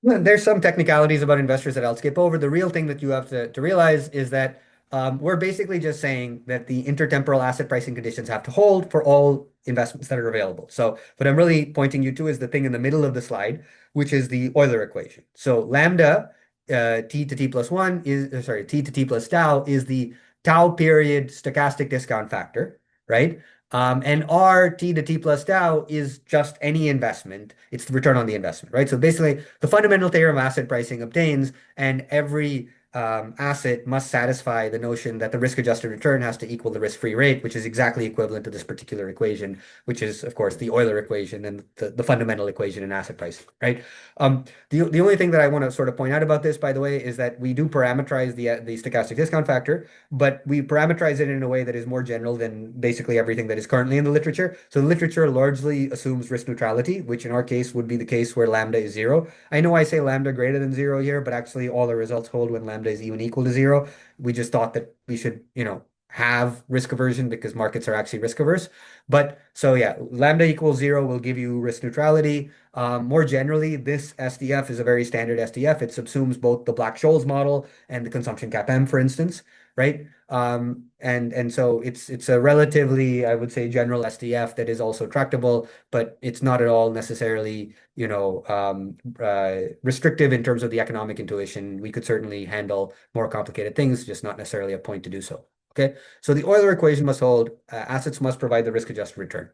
Well, there's some technicalities about investors that I'll skip over. The real thing that you have to realize is that we're basically just saying that the intertemporal asset pricing conditions have to hold for all investments that are available. So what I'm really pointing you to is the thing in the middle of the slide, which is the Euler equation. So lambda t to t plus one is, sorry, t to t plus tau is the tau period stochastic discount factor, right? And R T to T plus tau is just any investment. It's the return on the investment, right? So basically, the fundamental theorem of asset pricing obtains, and every asset must satisfy the notion that the risk-adjusted return has to equal the risk-free rate, which is exactly equivalent to this particular equation, which is, of course, the Euler equation and the fundamental equation in asset pricing, right? The only thing that I want to sort of point out about this, by the way, is that we do parameterize the stochastic discount factor, but we parameterize it in a way that is more general than basically everything that is currently in the literature. So the literature largely assumes risk neutrality, which in our case would be the case where lambda is zero. I know I say lambda greater than zero here, but actually all the results hold when lambda is even equal to zero. We just thought that we should, have risk aversion because markets are actually risk averse. But so yeah, lambda equals zero will give you risk neutrality. More generally, this SDF is a very standard SDF. It subsumes both the Black-Scholes model and the consumption cap M, for instance, right? And so it's a relatively, I would say, general SDF that is also tractable, but it's not at all necessarily, restrictive in terms of the economic intuition. We could certainly handle more complicated things, just not necessarily a point to do so. Okay, so the Euler equation must hold. Assets must provide the risk-adjusted return.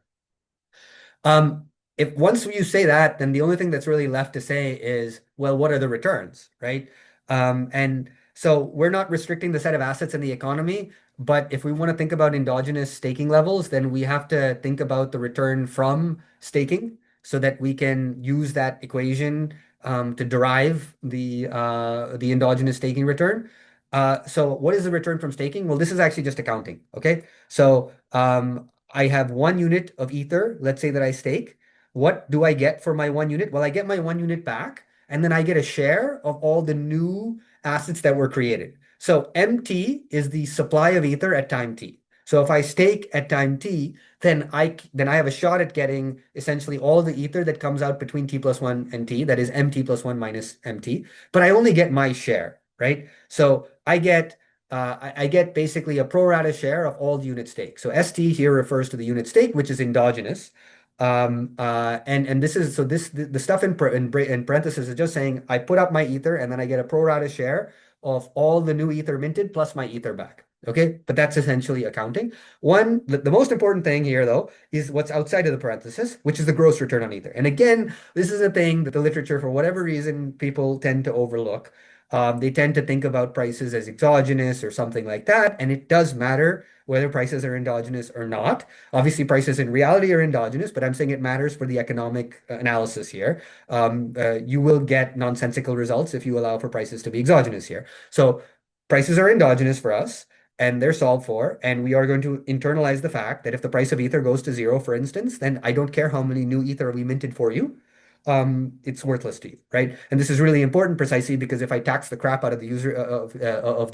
If once you say that, then the only thing that's really left to say is, well, what are the returns, right? And so we're not restricting the set of assets in the economy, but if we want to think about endogenous staking levels, then we have to think about the return from staking so that we can use that equation to derive the endogenous staking return. So what is the return from staking? Well, this is actually just accounting, okay? So I have 1 unit of Ether. Let's say that I stake. What do I get for my 1 unit? Well, I get my 1 unit back, and then I get a share of all the new assets that were created. So MT is the supply of Ether at time T. So if I stake at time T, then I have a shot at getting essentially all the Ether that comes out between T plus one and T, that is MT plus one minus MT, but I only get my share, right? So I get basically a pro rata share of all the unit stake. So ST here refers to the unit stake, which is endogenous. And this is so this the stuff in parentheses is just saying I put up my Ether and then I get a pro rata share of all the new Ether minted plus my Ether back. Okay, but that's essentially accounting. The most important thing here, though, is what's outside of the parenthesis, which is the gross return on Ether. And again, this is a thing that the literature, for whatever reason, people tend to overlook. They tend to think about prices as exogenous or something like that, and it does matter whether prices are endogenous or not. Obviously, prices in reality are endogenous, but I'm saying it matters for the economic analysis here. You will get nonsensical results if you allow for prices to be exogenous here. So prices are endogenous for us, and they're solved for, and we are going to internalize the fact that if the price of Ether goes to zero, for instance, then I don't care how many new Ether we minted for you. it's worthless to you, right? And this is really important precisely because if I tax the crap out of the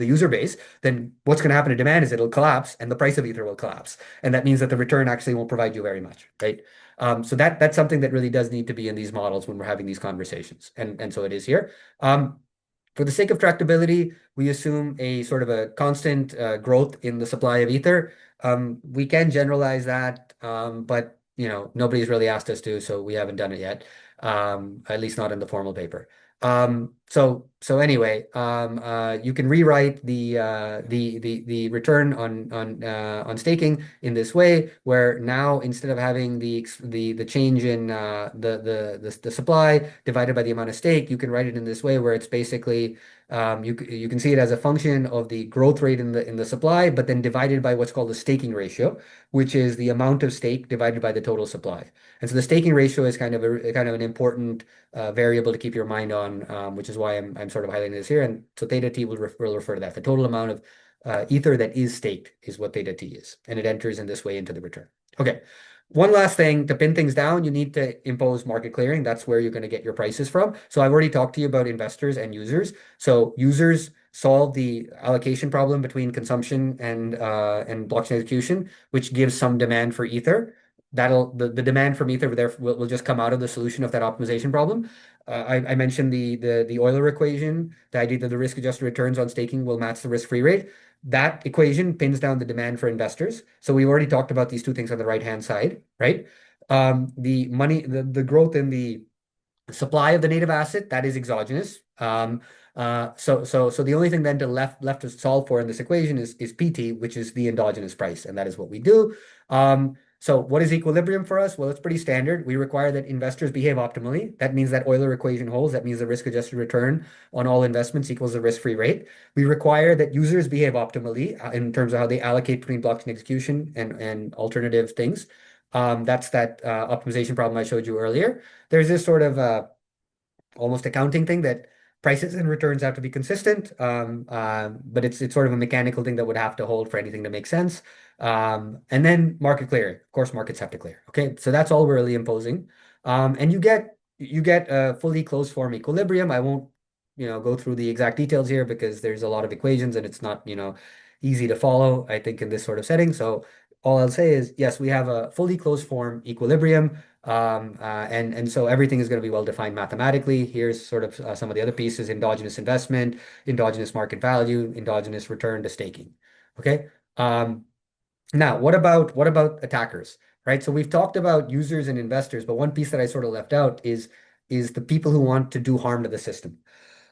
user base, then what's going to happen to demand is it'll collapse and the price of Ether will collapse. And that means that the return actually won't provide you very much, right? So that's something that really does need to be in these models when we're having these conversations. And so it is here. For the sake of tractability, we assume a sort of a constant growth in the supply of Ether. We can generalize that, but nobody's really asked us to, so we haven't done it yet, at least not in the formal paper. So anyway, you can rewrite the return on staking in this way, where now instead of having the change in the supply divided by the amount of stake, you can write it in this way where it's basically you can see it as a function of the growth rate in the supply, but then divided by what's called the staking ratio, which is the amount of stake divided by the total supply. And so the staking ratio is kind of an important variable to keep your mind on, which is why I'm sort of highlighting this here. And so theta t will refer to that. The total amount of ether that is staked is what theta t is, and it enters in this way into the return. Okay. One last thing to pin things down, you need to impose market clearing. That's where you're going to get your prices from. So I've already talked to you about investors and users. So users solve the allocation problem between consumption and blockchain execution, which gives some demand for ether. The demand from ether there will just come out of the solution of that optimization problem. I mentioned the Euler equation, the idea that the risk-adjusted returns on staking will match the risk-free rate. That equation pins down the demand for investors. So we've already talked about these two things on the right-hand side, right? The growth in the supply of the native asset, that is exogenous. So the only thing then left to solve for in this equation is PT, which is the endogenous price, and that is what we do. So what is equilibrium for us? Well, it's pretty standard. We require that investors behave optimally. That means that Euler equation holds. That means the risk-adjusted return on all investments equals the risk-free rate. We require that users behave optimally in terms of how they allocate between blockchain execution and alternative things. That's that optimization problem I showed you earlier. There's this sort of almost accounting thing that prices and returns have to be consistent, but it's sort of a mechanical thing that would have to hold for anything to make sense. And then market clearing. Of course, markets have to clear. Okay, so that's all we're really imposing. And you get a fully closed form equilibrium. I won't go through the exact details here because there's a lot of equations and it's not easy to follow, I think, in this sort of setting. So all I'll say is yes, we have a fully closed form equilibrium. And so everything is going to be well defined mathematically. Here's sort of some of the other pieces: endogenous investment, endogenous market value, endogenous return to staking. Okay. Now, what about attackers, right? So we've talked about users and investors, but one piece that I sort of left out is the people who want to do harm to the system.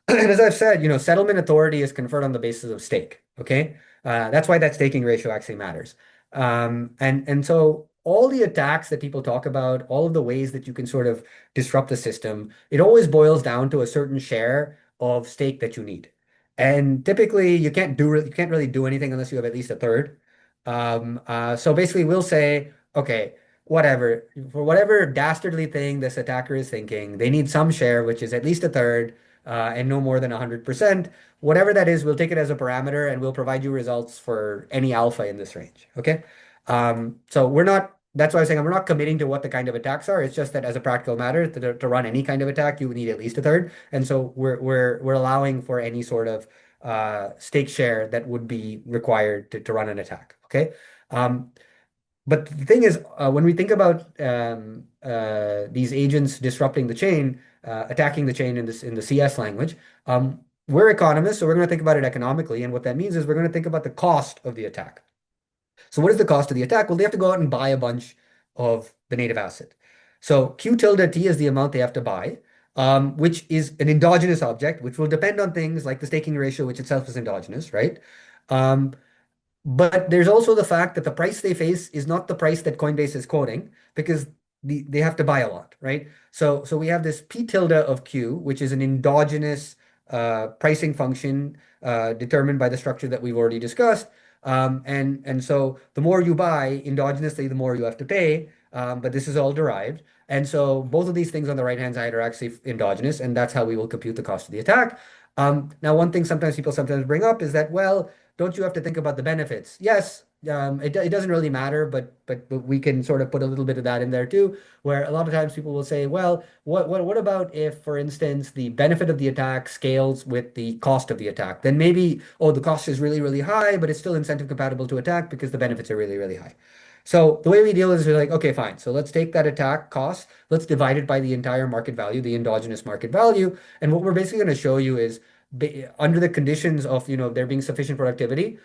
And as I've said, settlement authority is conferred on the basis of stake. Okay, that's why that staking ratio actually matters. And so all the attacks that people talk about, all of the ways that you can sort of disrupt the system, it always boils down to a certain share of stake that you need. And typically, you can't really do anything unless you have at least a third. So basically, we'll say, okay, whatever, for whatever dastardly thing this attacker is thinking, they need some share, which is at least a third and no more than 100%. Whatever that is, we'll take it as a parameter and we'll provide you results for any alpha in this range. Okay. So that's why I'm saying we're not committing to what the kind of attacks are. It's just that as a practical matter, to run any kind of attack, you would need at least a third. And so we're allowing for any sort of stake share that would be required to run an attack. Okay. But the thing is, when we think about these agents disrupting the chain, attacking the chain in the CS language, we're economists, so we're going to think about it economically. And what that means is we're going to think about the cost of the attack. So what is the cost of the attack? Well, they have to go out and buy a bunch of the native asset. So Q tilde T is the amount they have to buy, which is an endogenous object, which will depend on things like the staking ratio, which itself is endogenous, right? Um, but there's also the fact that the price they face is not the price that Coinbase is quoting because they have to buy a lot, right? So we have this P tilde of Q, which is an endogenous pricing function determined by the structure that we've already discussed. And so the more you buy endogenously, the more you have to pay. But this is all derived. And so both of these things on the right-hand side are actually endogenous, and that's how we will compute the cost of the attack. Now, one thing people sometimes bring up is that, well, don't you have to think about the benefits? Yes, it doesn't really matter, but we can sort of put a little bit of that in there too, where a lot of times people will say, well, what about if, for instance, the benefit of the attack scales with the cost of the attack? Then maybe, oh, the cost is really, really high, but it's still incentive compatible to attack because the benefits are really, really high. So the way we deal is we're like, okay, fine. So let's take that attack cost, let's divide it by the entire market value, the endogenous market value. And what we're basically going to show you is under the conditions of, there being sufficient productivity,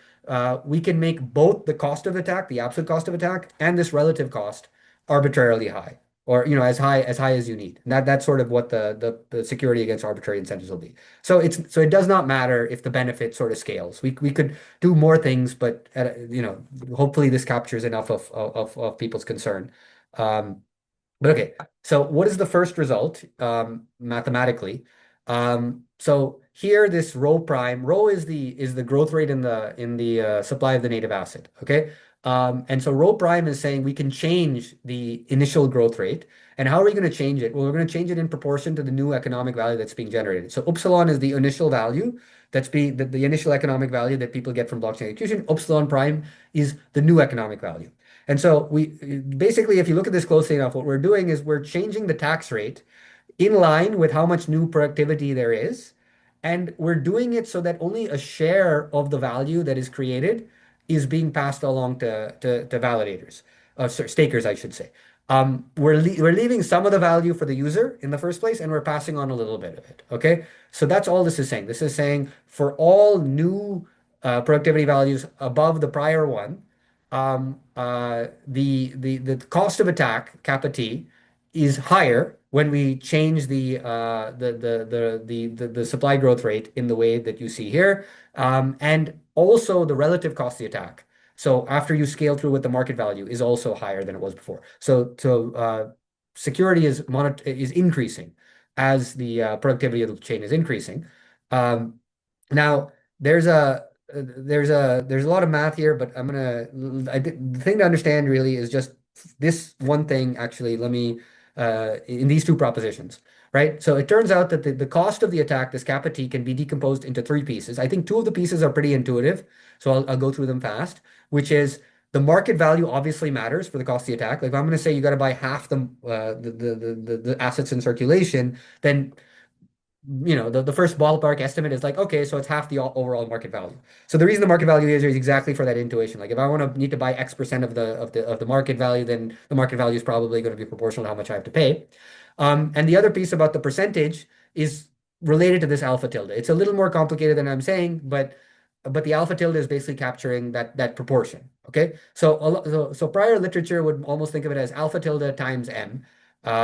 we can make both the cost of attack, the absolute cost of attack, and this relative cost arbitrarily high, or as high as you need. And that's sort of what the security against arbitrary incentives will be. So it does not matter if the benefit sort of scales. We could do more things, but hopefully this captures enough of people's concern. Um, but okay, so what is the first result mathematically? So here, this rho prime, rho is the growth rate in the supply of the native acid. Okay, and so rho prime is saying we can change the initial growth rate. And how are we going to change it? Well, we're going to change it in proportion to the new economic value that's being generated. So upsilon is the initial value the initial economic value that people get from blockchain execution. Upsilon prime is the new economic value. And so we basically, if you look at this closely enough, what we're doing is we're changing the tax rate in line with how much new productivity there is. And we're doing it so that only a share of the value that is created is being passed along to validators, sorry, stakers, I should say. We're leaving some of the value for the user in the first place, and we're passing on a little bit of it. Okay, so that's all this is saying. This is saying for all new productivity values above the prior one, the cost of attack, kappa T, is higher when we change the supply growth rate in the way that you see here, and also the relative cost of the attack. So after you scale through with the market value is also higher than it was before. So security is increasing as the productivity of the chain is increasing. Um, Now there's a lot of math here, but the thing to understand really is just this one thing. Actually, let me in these two propositions, right? So it turns out that the cost of the attack, this kappa T, can be decomposed into three pieces. I think two of the pieces are pretty intuitive, so I'll go through them fast, which is the market value obviously matters for the cost of the attack. Like if I'm going to say you got to buy half the assets in circulation, then the first ballpark estimate is like, okay, so it's half the overall market value. So the reason the market value is exactly for that intuition. Like if I need to buy X% of the market value, then the market value is probably going to be proportional to how much I have to pay. And the other piece about the percentage is related to this alpha tilde. It's a little more complicated than I'm saying, but the alpha tilde is basically capturing that proportion. Okay, so prior literature would almost think of it as alpha tilde times m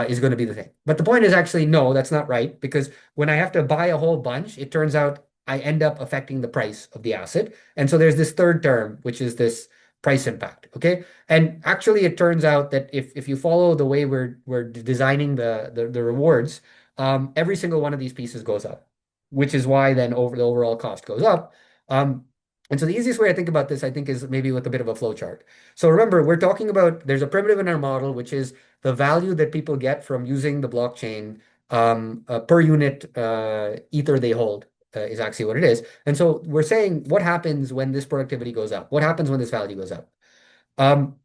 is going to be the thing. But the point is actually no, that's not right, because when I have to buy a whole bunch, it turns out I end up affecting the price of the asset. And so there's this third term, which is this price impact. Okay. And actually, it turns out that if you follow the way we're designing the rewards, every single one of these pieces goes up, which is why then the overall cost goes up. Um, and so the easiest way I think about this, I think, is maybe with a bit of a flow chart. So remember, we're talking about there's a primitive in our model, which is the value that people get from using the blockchain per unit ether they hold is actually what it is. And so we're saying what happens when this productivity goes up? What happens when this value goes up? Um,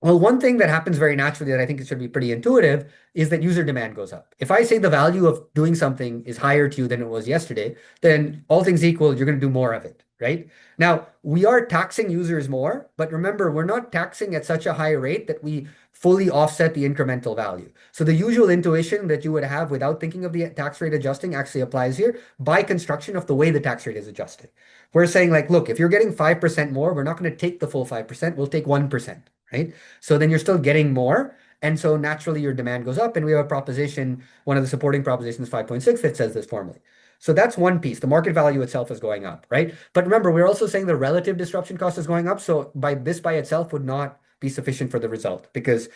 well, one thing that happens very naturally that I think it should be pretty intuitive is that user demand goes up. If I say the value of doing something is higher to you than it was yesterday, then all things equal, you're going to do more of it, right? Now, we are taxing users more, but remember, we're not taxing at such a high rate that we fully offset the incremental value. So the usual intuition that you would have without thinking of the tax rate adjusting actually applies here by construction of the way the tax rate is adjusted. We're saying like, look, if you're getting 5% more, we're not going to take the full 5%, we'll take 1%, right? So then you're still getting more. And so naturally your demand goes up. And we have a proposition, one of the supporting propositions 5.6 that says this formally. So that's one piece. The market value itself is going up, right? But remember, we're also saying the relative disruption cost is going up. So by itself would not be sufficient for the result, because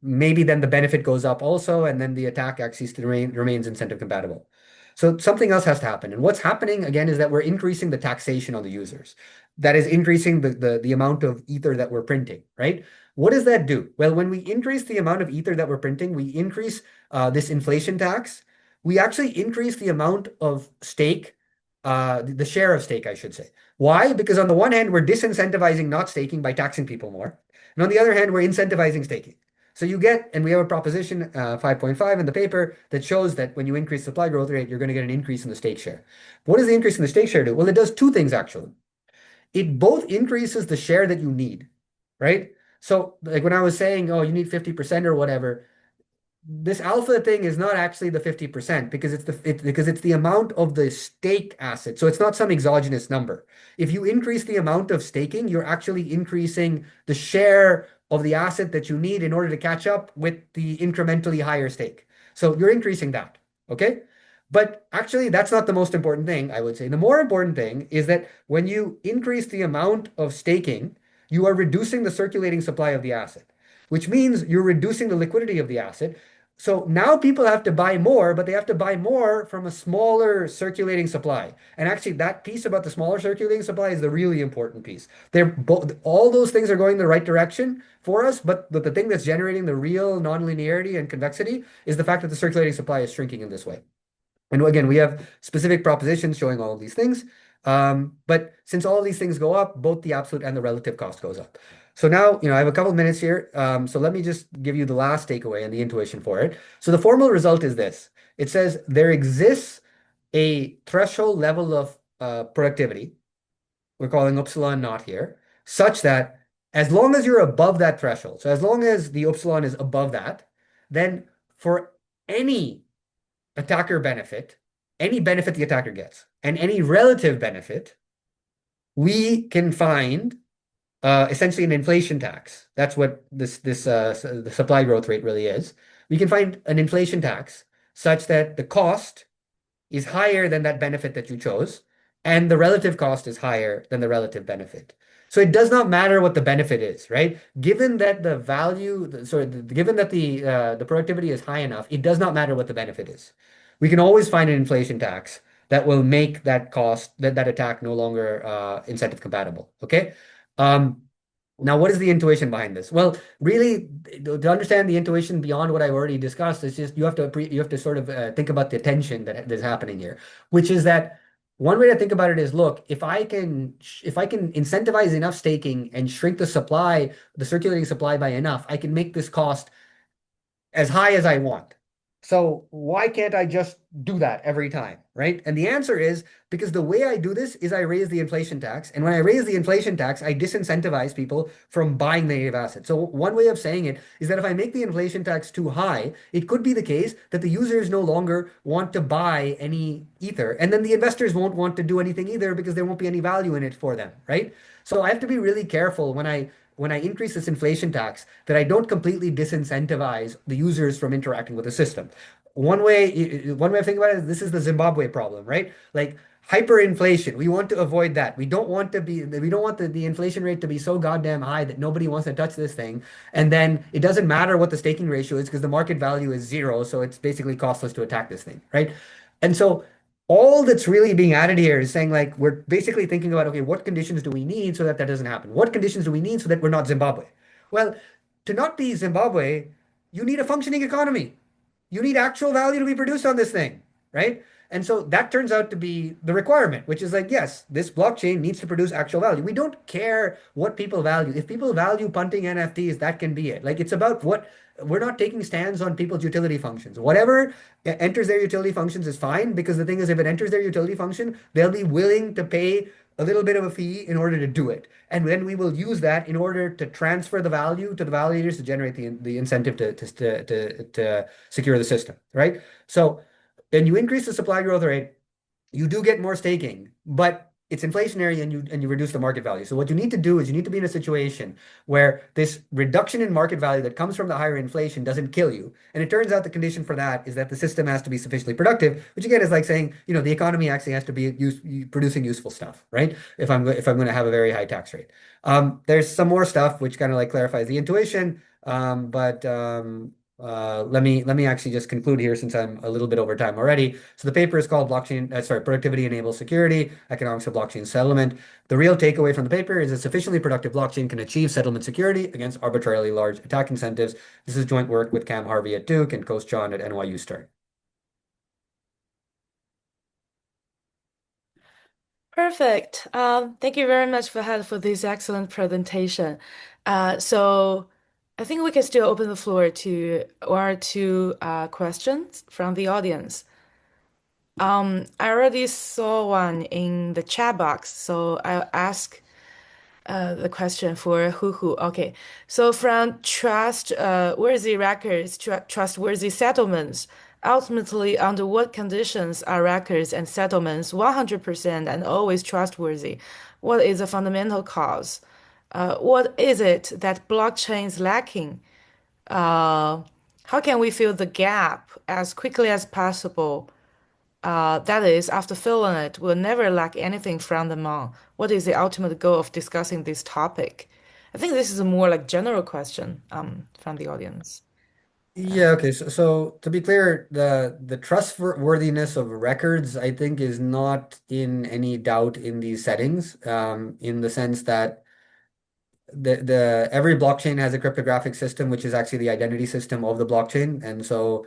maybe then the benefit goes up also, and then the attack actually still remains incentive compatible. So something else has to happen. And what's happening again is that we're increasing the taxation on the users. That is increasing the amount of ether that we're printing, right? What does that do? Well, when we increase the amount of ether that we're printing, we increase this inflation tax. We actually increase the amount of stake the share of stake, I should say. Why? Because on the one hand, we're disincentivizing not staking by taxing people more. And on the other hand, we're incentivizing staking. So you get, and we have a proposition 5.5 in the paper that shows that when you increase supply growth rate, you're going to get an increase in the stake share. What does the increase in the stake share do? Well, it does two things actually. It both increases the share that you need, right? So like when I was saying, oh, you need 50% or whatever, this alpha thing is not actually the 50% because because it's the amount of the stake asset. So it's not some exogenous number. If you increase the amount of staking, you're actually increasing the share of the asset that you need in order to catch up with the incrementally higher stake. So you're increasing that. Okay. But actually, that's not the most important thing, I would say. The more important thing is that when you increase the amount of staking, you are reducing the circulating supply of the asset, which means you're reducing the liquidity of the asset. So now people have to buy more, but they have to buy more from a smaller circulating supply. And actually, that piece about the smaller circulating supply is the really important piece. They're both, all those things are going in the right direction for us, but the thing that's generating the real nonlinearity and convexity is the fact that the circulating supply is shrinking in this way. And again, we have specific propositions showing all of these things. But since all of these things go up, both the absolute and the relative cost goes up. So now, I have a couple of minutes here. So let me just give you the last takeaway and the intuition for it. So the formal result is this. It says there exists a threshold level of productivity. We're calling upsilon naught here, such that as long as you're above that threshold, so as long as the upsilon is above that, then for any attacker benefit, any benefit the attacker gets, and any relative benefit, we can find essentially an inflation tax. That's what the supply growth rate really is. We can find an inflation tax such that the cost is higher than that benefit that you chose, and the relative cost is higher than the relative benefit. So it does not matter what the benefit is, right? Given that the value, sorry, given that the productivity is high enough, it does not matter what the benefit is. We can always find an inflation tax that will make that cost, that attack no longer incentive compatible. Okay. Um, Now, what is the intuition behind this? Well, really, to understand the intuition beyond what I've already discussed, it's just you have to sort of think about the tension that's happening here, which is that one way to think about it is, look, if I can incentivize enough staking and shrink the supply, the circulating supply by enough, I can make this cost as high as I want. So why can't I just do that every time, right? And the answer is because the way I do this is I raise the inflation tax. And when I raise the inflation tax, I disincentivize people from buying the native asset. So one way of saying it is that if I make the inflation tax too high, it could be the case that the users no longer want to buy any ether. And then the investors won't want to do anything either because there won't be any value in it for them, right? So I have to be really careful when I increase this inflation tax, that I don't completely disincentivize the users from interacting with the system. One way of thinking about it is this is the Zimbabwe problem, right? Like hyperinflation, we want to avoid that. We don't want the inflation rate to be so goddamn high that nobody wants to touch this thing. And then it doesn't matter what the staking ratio is because the market value is zero. So it's basically costless to attack this thing, right? And so all that's really being added here is saying like we're basically thinking about, okay, what conditions do we need so that that doesn't happen? What conditions do we need so that we're not Zimbabwe? Well, to not be Zimbabwe, you need a functioning economy. You need actual value to be produced on this thing, right? And so that turns out to be the requirement, which is like, yes, this blockchain needs to produce actual value. We don't care what people value. If people value punting NFTs, that can be it. Like it's about what we're not taking stands on people's utility functions. Whatever enters their utility functions is fine because the thing is, if it enters their utility function, they'll be willing to pay a little bit of a fee in order to do it. And then we will use that in order to transfer the value to the validators to generate the incentive to secure the system, right? So when you increase the supply growth rate, you do get more staking, but it's inflationary and you reduce the market value. So what you need to do is you need to be in a situation where this reduction in market value that comes from the higher inflation doesn't kill you. And it turns out the condition for that is that the system has to be sufficiently productive, which again is like saying, the economy actually has to be producing useful stuff, right? If I'm going to have a very high tax rate. There's some more stuff which kind of like clarifies the intuition, but let me actually just conclude here since I'm a little bit over time already. So the paper is called Productivity Enables Security, Economics of Blockchain Settlement. The real takeaway from the paper is a sufficiently productive blockchain can achieve settlement security against arbitrarily large attack incentives. This is joint work with Cam Harvey at Duke and Coach John at NYU Stern. Perfect. Thank you very much, Fahad, for this excellent presentation. So I think we can still open the floor to one or two questions from the audience. I already saw one in the chat box, so I'll ask the question for Hu. Okay, so from trustworthy records, trustworthy settlements, ultimately, under what conditions are records and settlements 100% and always trustworthy? What is the fundamental cause? What is it that blockchain is lacking? Uh, how can we fill the gap as quickly as possible? That is, after filling it, we'll never lack anything from them on. What is the ultimate goal of discussing this topic? I think this is a more like general question from the audience. Yeah, okay. So to be clear, the trustworthiness of records, I think, is not in any doubt in these settings, in the sense that the every blockchain has a cryptographic system, which is actually the identity system of the blockchain. And so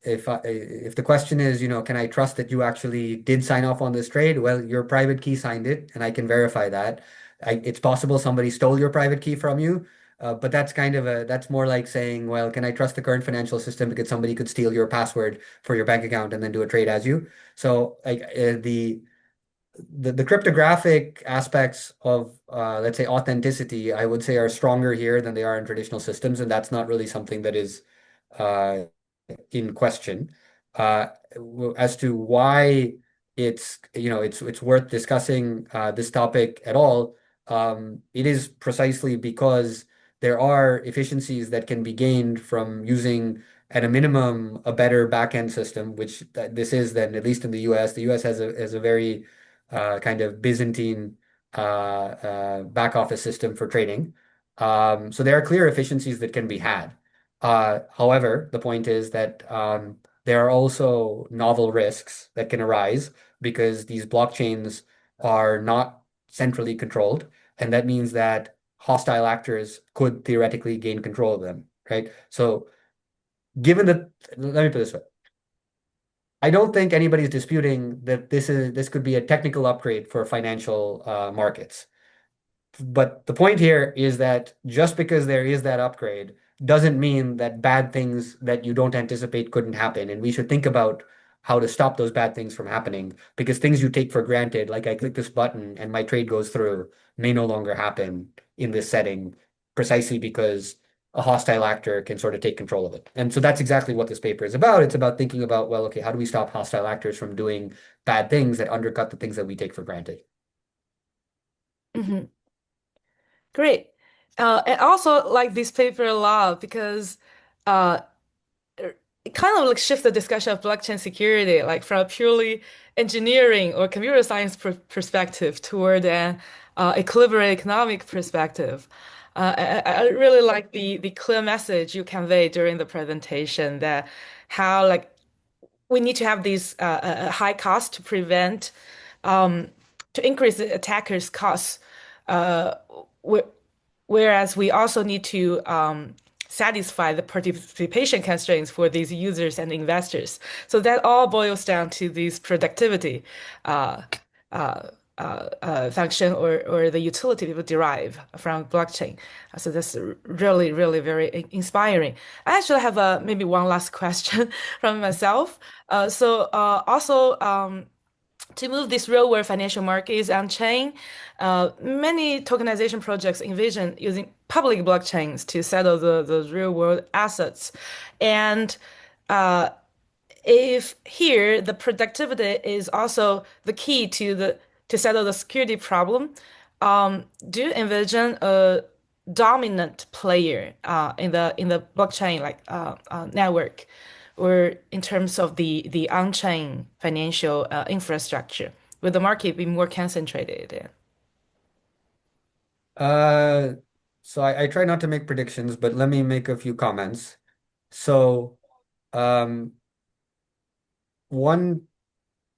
if the question is, can I trust that you actually did sign off on this trade? Well, your private key signed it, and I can verify that. It's possible somebody stole your private key from you, but that's more like saying, well, can I trust the current financial system because somebody could steal your password for your bank account and then do a trade as you? So like the cryptographic aspects of let's say authenticity, I would say are stronger here than they are in traditional systems, and that's not really something that is uh, in question. Uh, as to why it's worth discussing this topic at all, it is precisely because there are efficiencies that can be gained from using, at a minimum, a better backend system, which this is then, at least in the US. The US has a very kind of Byzantine back office system for trading. So there are clear efficiencies that can be had. However, the point is that there are also novel risks that can arise because these blockchains are not centrally controlled, and that means that hostile actors could theoretically gain control of them, right? So, given that, let me put it this way. I don't think anybody's disputing that this could be a technical upgrade for financial markets. But the point here is that just because there is that upgrade doesn't mean that bad things that you don't anticipate couldn't happen. And we should think about how to stop those bad things from happening because things you take for granted, like I click this button and my trade goes through, may no longer happen in this setting precisely because a hostile actor can sort of take control of it. And so that's exactly what this paper is about. It's about thinking about, well, okay, how do we stop hostile actors from doing bad things that undercut the things that we take for granted? Mhm. Great. And also like this paper a lot because uh, it kind of like shifts the discussion of blockchain security, like from a purely engineering or computer science perspective toward an equilibrium economic perspective. I really like the clear message you conveyed during the presentation that how like we need to have these high costs to prevent to increase the attacker's costs. Uh, wh- Whereas we also need to satisfy the participation constraints for these users and investors. So that all boils down to this productivity uh, uh, function or the utility people derive from blockchain. So that's really, really very inspiring. I actually have maybe one last question from myself. Also, to move this real-world financial markets on-chain, many tokenization projects envision using public blockchains to settle the real-world assets. And uh, if here the productivity is also the key to settle the security problem, do you envision a dominant player in the blockchain like network, or in terms of the on-chain financial infrastructure? Will the market be more concentrated in? Uh, so I try not to make predictions, but let me make a few comments. So, um, one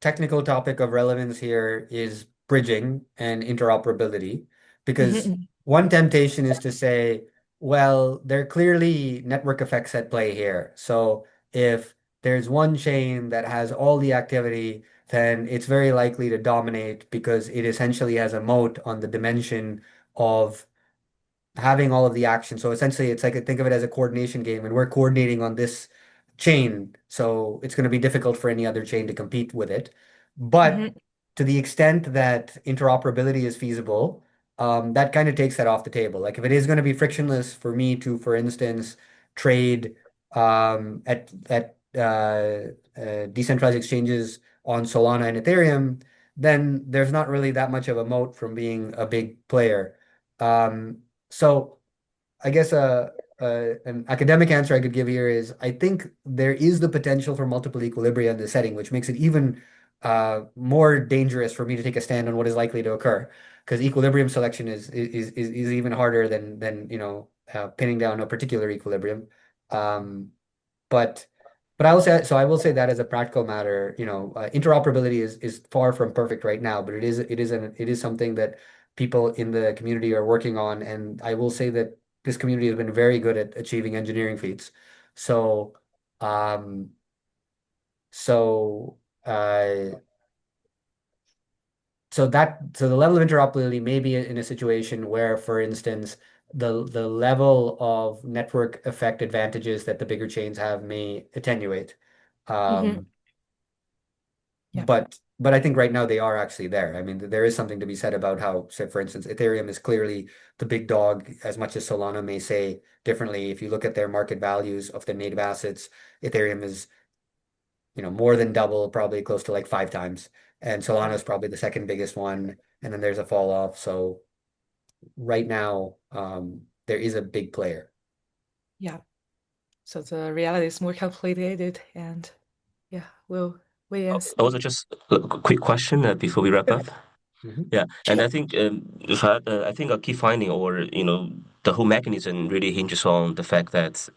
technical topic of relevance here is bridging and interoperability, because one temptation is to say, well, there are clearly network effects at play here. So if there's one chain that has all the activity then it's very likely to dominate because it essentially has a moat on the dimension of having all of the action. So essentially, it's like think of it as a coordination game, and we're coordinating on this chain. So it's going to be difficult for any other chain to compete with it. But Hmm. to the extent that interoperability is feasible, that kind of takes that off the table. Like if it is going to be frictionless for me to, for instance, trade at decentralized exchanges on Solana and Ethereum, then there's not really that much of a moat from being a big player. Um, so I guess an academic answer I could give here is I think there is the potential for multiple equilibria in the setting, which makes it even more dangerous for me to take a stand on what is likely to occur. Because equilibrium selection is even harder than pinning down a particular equilibrium. Um, but I will say that as a practical matter, interoperability is far from perfect right now, but it is something that people in the community are working on, and I will say that this community has been very good at achieving engineering feats. So, um, so uh, so the level of interoperability may be in a situation where, for instance, the level of network effect advantages that the bigger chains have may attenuate. Hmm. Um, Yeah. but I think right now they are actually there. I mean, there is something to be said about how, say, for instance, Ethereum is clearly the big dog, as much as Solana may say differently. If you look at their market values of the native assets, Ethereum is, more than double, probably close to like 5 times. And Solana Yeah. is probably the second biggest one. And then there's a fall off. So right now, there is a big player. Yeah. So the reality is more complicated, and yeah, we'll wait and Also, see. just a quick question before we wrap Yeah. up. Mhm. Yeah, and Sure. I think Fahad, I think a key finding, or the whole mechanism really hinges on the fact that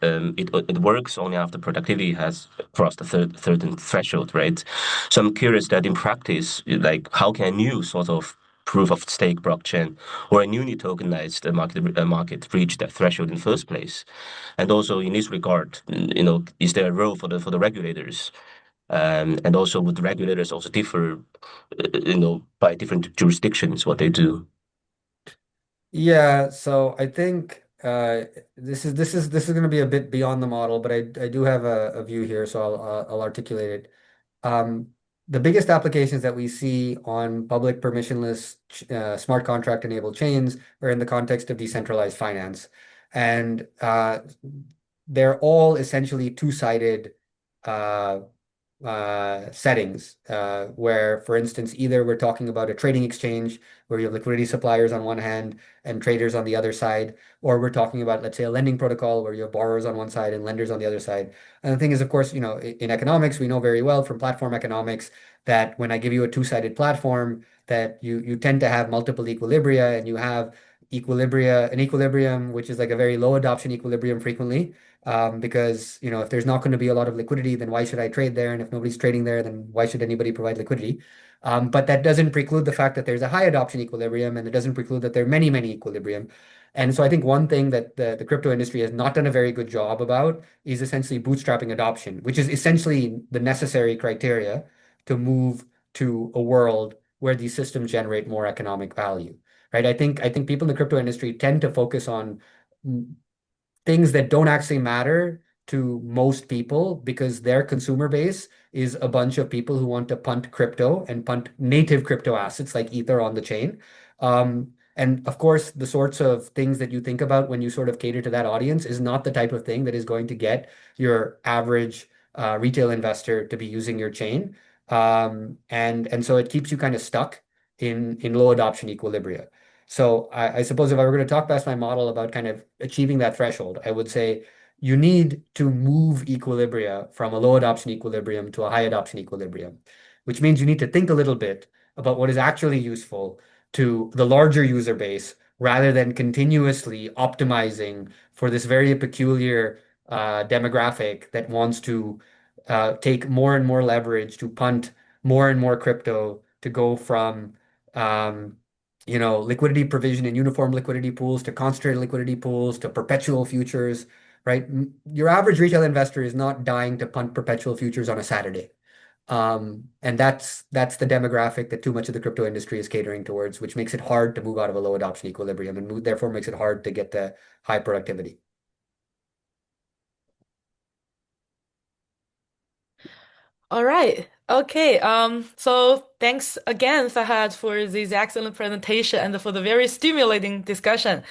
it works only after productivity has crossed the certain threshold, right? So I'm curious that in practice, like how can a new sort of proof of stake blockchain or a newly tokenized market reach that threshold in the first place? And also in this regard, is there a role for the regulators? And also, would the regulators also differ, by different jurisdictions, what they do? Yeah, so I think this is going to be a bit beyond the model, but I do have a view here, so I'll articulate it. Um, the biggest applications that we see on public permissionless smart contract enabled chains are in the context of decentralized finance, and they're all essentially two-sided uh, settings where, for instance, either we're talking about a trading exchange where you have liquidity suppliers on one hand and traders on the other side, or we're talking about, let's say, a lending protocol where you have borrowers on one side and lenders on the other side. And the thing is, of course, in economics, we know very well from platform economics that when I give you a two-sided platform, that you tend to have multiple equilibria and you have an equilibrium, which is like a very low adoption equilibrium frequently because if there's not going to be a lot of liquidity, then why should I trade there? And if nobody's trading there, then why should anybody provide liquidity? But that doesn't preclude the fact that there's a high adoption equilibrium, and it doesn't preclude that there are many, many equilibrium. And so I think one thing that the crypto industry has not done a very good job about is essentially bootstrapping adoption, which is essentially the necessary criteria to move to a world where these systems generate more economic value, right? I think people in the crypto industry tend to focus on things that don't actually matter to most people because their consumer base is a bunch of people who want to punt crypto and punt native crypto assets like Ether on the chain. And of course, the sorts of things that you think about when you sort of cater to that audience is not the type of thing that is going to get your average retail investor to be using your chain. And so it keeps you kind of stuck in low adoption equilibria. So I suppose if I were going to talk past my model about kind of achieving that threshold, I would say you need to move equilibria from a low adoption equilibrium to a high adoption equilibrium, which means you need to think a little bit about what is actually useful to the larger user base rather than continuously optimizing for this very peculiar demographic that wants to take more and more leverage to punt more and more crypto to go from um, liquidity provision in uniform liquidity pools to concentrated liquidity pools to perpetual futures, right? Your average retail investor is not dying to punt perpetual futures on a Saturday. And that's the demographic that too much of the crypto industry is catering towards, which makes it hard to move out of a low adoption equilibrium and therefore makes it hard to get the high productivity. All right. Okay. So thanks again, Fahad, for this excellent presentation and for the very stimulating discussion.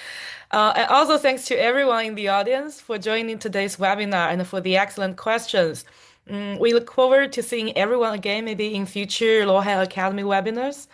And also thanks to everyone in the audience for joining today's webinar and for the excellent questions. We look forward to seeing everyone again, maybe in future Luohan Academy webinars.